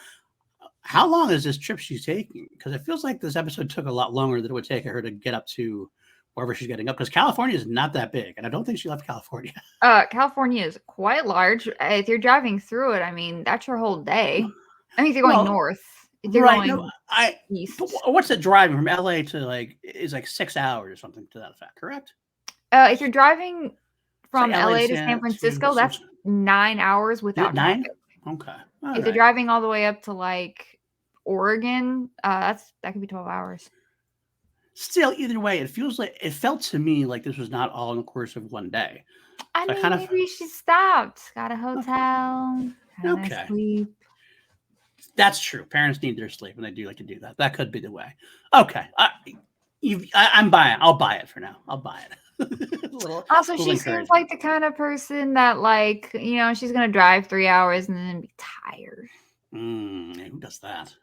how long is this trip she's taking? Because it feels like this episode took a lot longer than it would take her to get up to wherever she's getting up, because California is not that big, and I don't think she left California. California is quite large. If you're driving through it, I mean, that's your whole day. I mean, if you're going north, if you're going east. What's the driving from LA to is like 6 hours or something to that effect, correct? If you're driving from LA to San Francisco, that's 9 hours without traffic. Okay. If you're driving all the way up to like Oregon, that could be 12 hours. Still, either way, it felt to me like this was not all in the course of one day. I mean, maybe she stopped, got a hotel, had a nice sleep. That's true. Parents need their sleep, and they do like to do that. That could be the way. Okay, I'm buying. I'll buy it for now. I'll buy it. Also, she seems like the kind of person that, like, she's gonna drive 3 hours and then be tired. Who does that?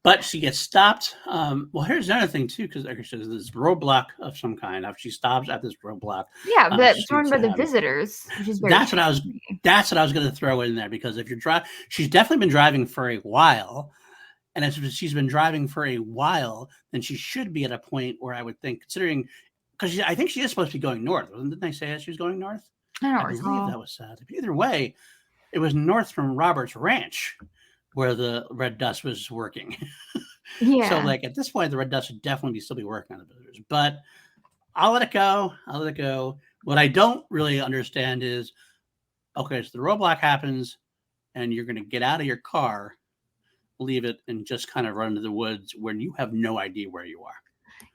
But she gets stopped. Well, here's another thing too, because there's this roadblock of some kind. She stops at this roadblock. Yeah, but it's run by the visitors, which is very. That's what I was going to throw in there, because if you're she's definitely been driving for a while, and if she's been driving for a while, then she should be at a point where I would think, considering, because I think she is supposed to be going north. Didn't they say that she was going north? I believe that was sad. Either way, it was north from Robert's Ranch, where the Red Dust was working. Yeah. So, like, at this point, the Red Dust should definitely still be working on the visitors. But I'll let it go. What I don't really understand is, okay, so the roadblock happens, and you're going to get out of your car, leave it, and just kind of run into the woods when you have no idea where you are.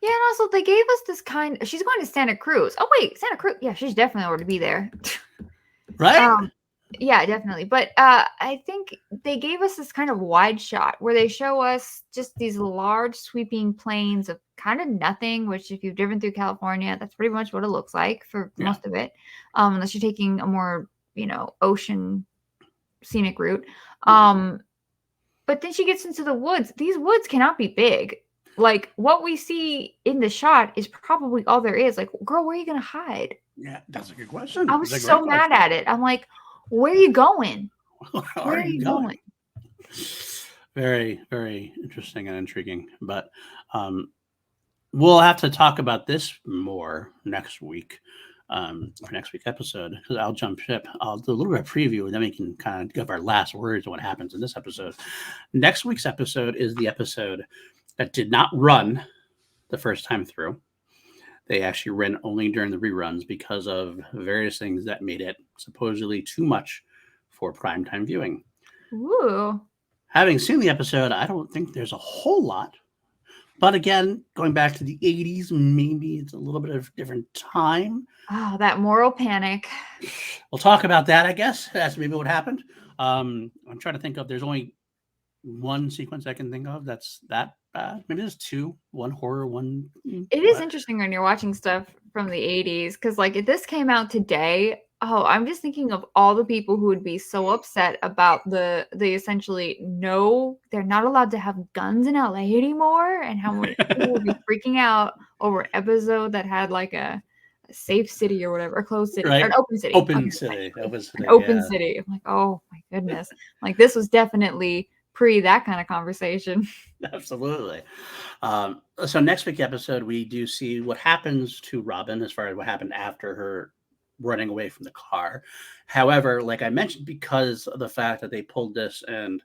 Yeah, and also they gave us this she's going to Santa Cruz. Oh, wait, Santa Cruz. Yeah, she's definitely already be there. Right? Yeah, definitely. But I think they gave us this kind of wide shot where they show us just these large sweeping plains of kind of nothing, which if you've driven through California, that's pretty much what it looks like for most of it. Unless you're taking a more, ocean scenic route. But then she gets into the woods. These woods cannot be big. Like, what we see in the shot is probably all there is. Like, girl, where are you going to hide? Yeah, that's a good question. I was so mad at it. I'm like, where are you going? Where are you going? Very, very interesting and intriguing. But we'll have to talk about this more next week, for next week's episode, because I'll jump ship. I'll do a little bit of preview, and then we can kind of give our last words on what happens in this episode. Next week's episode is the episode that did not run the first time through. They actually ran only during the reruns because of various things that made it supposedly too much for primetime viewing. Ooh. Having seen the episode, I don't think there's a whole lot. But again, going back to the 80s, maybe it's a little bit of different time. Oh, that moral panic. We'll talk about that, I guess. That's maybe what happened. I'm trying to think of, there's only one sequence I can think of that's that bad. Maybe there's two, one horror, one. It is interesting when you're watching stuff from the 80s, because like if this came out today, I'm just thinking of all the people who would be so upset about the essentially they're not allowed to have guns in LA anymore, and how many people would be freaking out over an episode that had like a safe city or whatever, a closed city, right? Or an open city. Open city. City. I'm like, oh my goodness. Like, this was definitely pre that kind of conversation. Absolutely. So next week's episode, we do see what happens to Robin as far as what happened after her running away from the car. However, like I mentioned, because of the fact that they pulled this and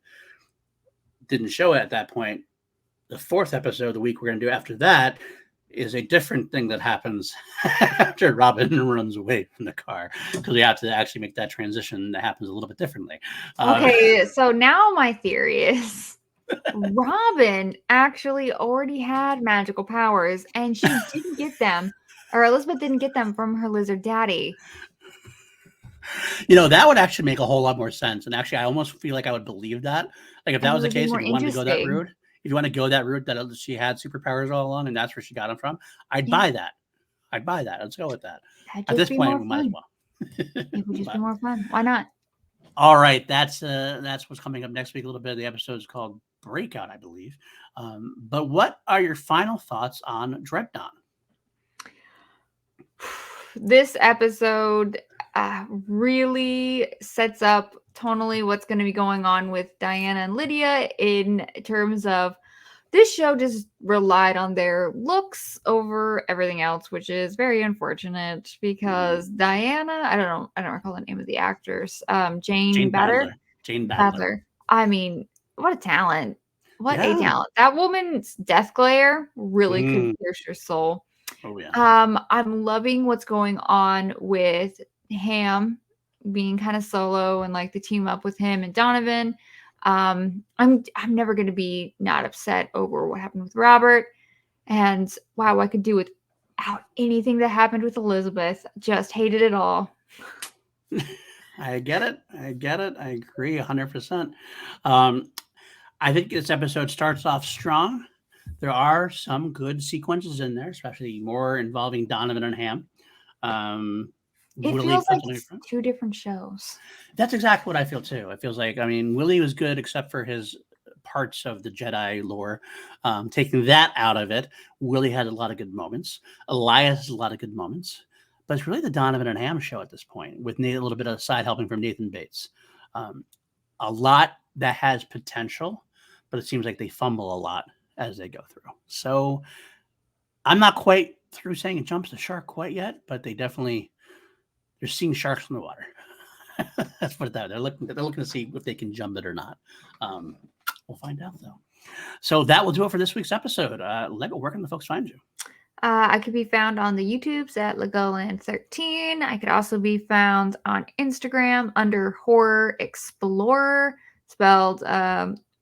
didn't show it at that point, the fourth episode, the week we're going to do after that, is a different thing that happens after Robin runs away from the car, because we have to actually make that transition that happens a little bit differently. Okay, so now my theory is Robin actually already had magical powers, and she didn't get them, or Elizabeth didn't get them from her lizard daddy. That would actually make a whole lot more sense. And actually, I almost feel like I would believe that. Like, if that was the case, if you wanted to go that route, that she had superpowers all along, and that's where she got them from, I'd buy that. Let's go with that. At this point, we might as well. It would just be more fun. Why not? All right, that's what's coming up next week. A little bit of the episode is called Breakout, I believe. But what are your final thoughts on Dreadnought? This episode really sets up tonally what's going to be going on with Diana and Lydia in terms of this show just relied on their looks over everything else, which is very unfortunate because Diana, I don't recall the name of the actress. Jane Badler. Jane Badler. I mean, what a talent. What a Yeah. talent. That woman's death glare really could pierce your soul. Oh yeah. I'm loving what's going on with Ham being kind of solo and like the team up with him and Donovan. I'm never gonna be not upset over what happened with Robert. And wow, I could do without anything that happened with Elizabeth. Just hated it all. I get it. I agree 100%. I think this episode starts off strong. There are some good sequences in there, especially more involving Donovan and Ham. It feels like two different shows. That's exactly what I feel too. It feels like, I mean, Willie was good except for his parts of the Jedi lore. Taking that out of it, Willie had a lot of good moments. Elias has a lot of good moments. But it's really the Donovan and Ham show at this point, with a little bit of side helping from Nathan Bates. A lot that has potential, but it seems like they fumble a lot as they go through. So I'm not quite through saying it jumps the shark quite yet, but they're seeing sharks in the water. Let's put it that way. They're looking to see if they can jump it or not. We'll find out though. So that will do it for this week's episode. Lego, where can the folks find you? I could be found on the YouTubes at Legoland13. I could also be found on Instagram under Horror Explorer, spelled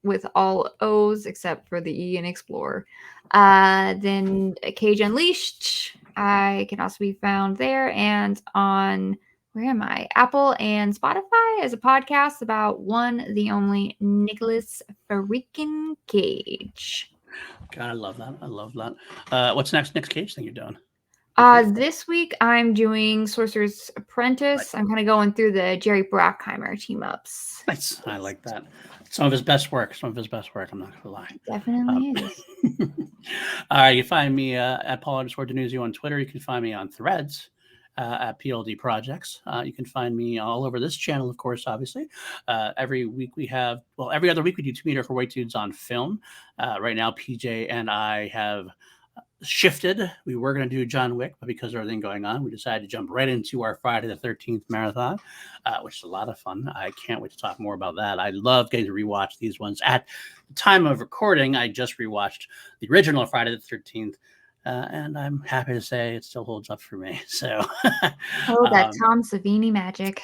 with all O's except for the E in Explorer. Then Cage Unleashed, I can also be found there, and on, where am I? Apple and Spotify as a podcast about the only Nicolas freaking Cage. God, I love that. What's next Cage thing you're doing? This week I'm doing Sorcerer's Apprentice. Right. I'm kind of going through the Jerry Bruckheimer team ups. Nice. I like that. Some of his best work. I'm not gonna lie. Definitely is. All right, you find me at Paul_Denuzio on Twitter. You can find me on Threads at PLD Projects. You can find me all over this channel, of course, obviously. Every other week we do 2 Meter for White Dudes on film. Right now, PJ and I have shifted. We were going to do John Wick, but because of everything going on, we decided to jump right into our Friday the 13th marathon, which is a lot of fun. I can't wait to talk more about that. I love getting to rewatch these ones. At the time of recording, I just rewatched the original Friday the 13th, and I'm happy to say it still holds up for me. So, that Tom Savini magic.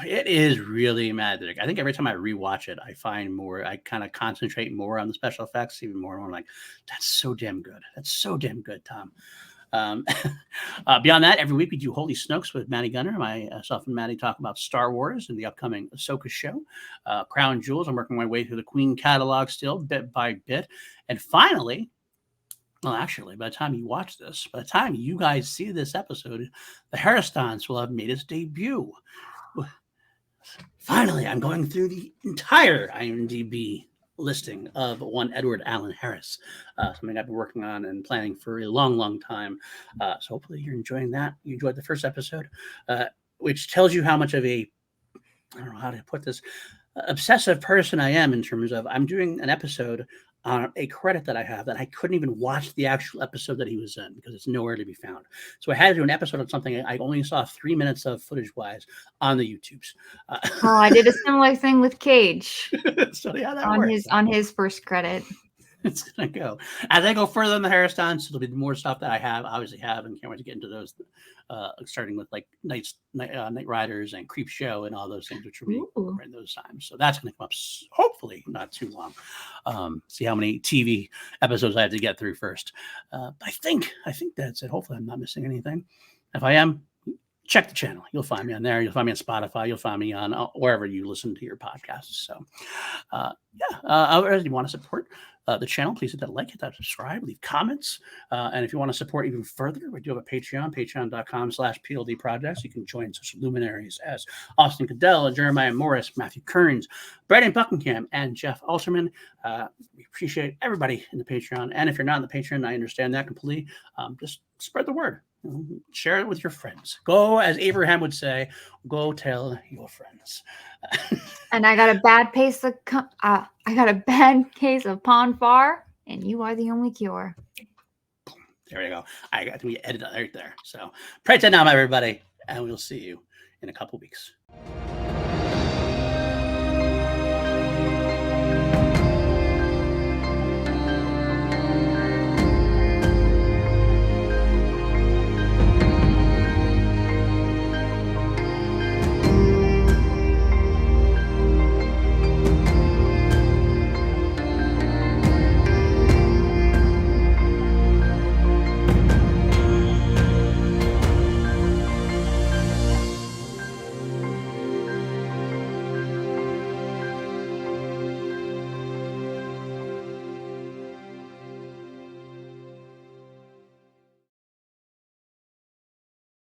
It is really magic. I think every time I rewatch it, I find more. I kind of concentrate more on the special effects, even more. I'm like, that's so damn good. That's so damn good, Tom. Beyond that, every week we do Holy Snokes with Maddie Gunner. Myself and Maddie talk about Star Wars and the upcoming Ahsoka show. Crown Jewels. I'm working my way through the Queen catalog still, bit by bit, and finally. Well, actually, by the time you watch this, by the time you guys see this episode, the Harristons will have made its debut. Finally, I'm going through the entire IMDb listing of one Edward Allen Harris, something I've been working on and planning for a long, long time. So hopefully you're enjoying that. You enjoyed the first episode, which tells you how much of I don't know how to put this, obsessive person I am in terms of I'm doing an episode on a credit that I have that I couldn't even watch the actual episode that he was in because it's nowhere to be found. So I had to do an episode on something I only saw 3 minutes of footage-wise on the YouTubes. I did a similar thing with Cage. So yeah, that on works. On his first credit. It's gonna go as I go further in the Harristons. It'll be more stuff that I obviously have, and can't wait to get into those. Starting with like Night Riders and Creep Show and all those things, which will be right those times. So that's going to come up hopefully not too long. See how many TV episodes I have to get through first. I think that's it. Hopefully I'm not missing anything. If I am, check the channel. You'll find me on there. You'll find me on Spotify. You'll find me on wherever you listen to your podcasts. So if you want to support the channel, please hit that like, hit that subscribe, leave comments. And if you want to support even further, we do have a Patreon, patreon.com/PLD Projects. You can join such luminaries as Austin Cadell, Jeremiah Morris, Matthew Kearns, Brandon Buckingham, and Jeff Alterman. We appreciate everybody in the Patreon. And if you're not in the Patreon, I understand that completely. Just spread the word. Share it with your friends. Go, as Abraham would say, go tell your friends. And I got a bad case of Pon Farr. And you are the only cure. There we go. I got to edit it right there. So pray to now, everybody, and we'll see you in a couple weeks.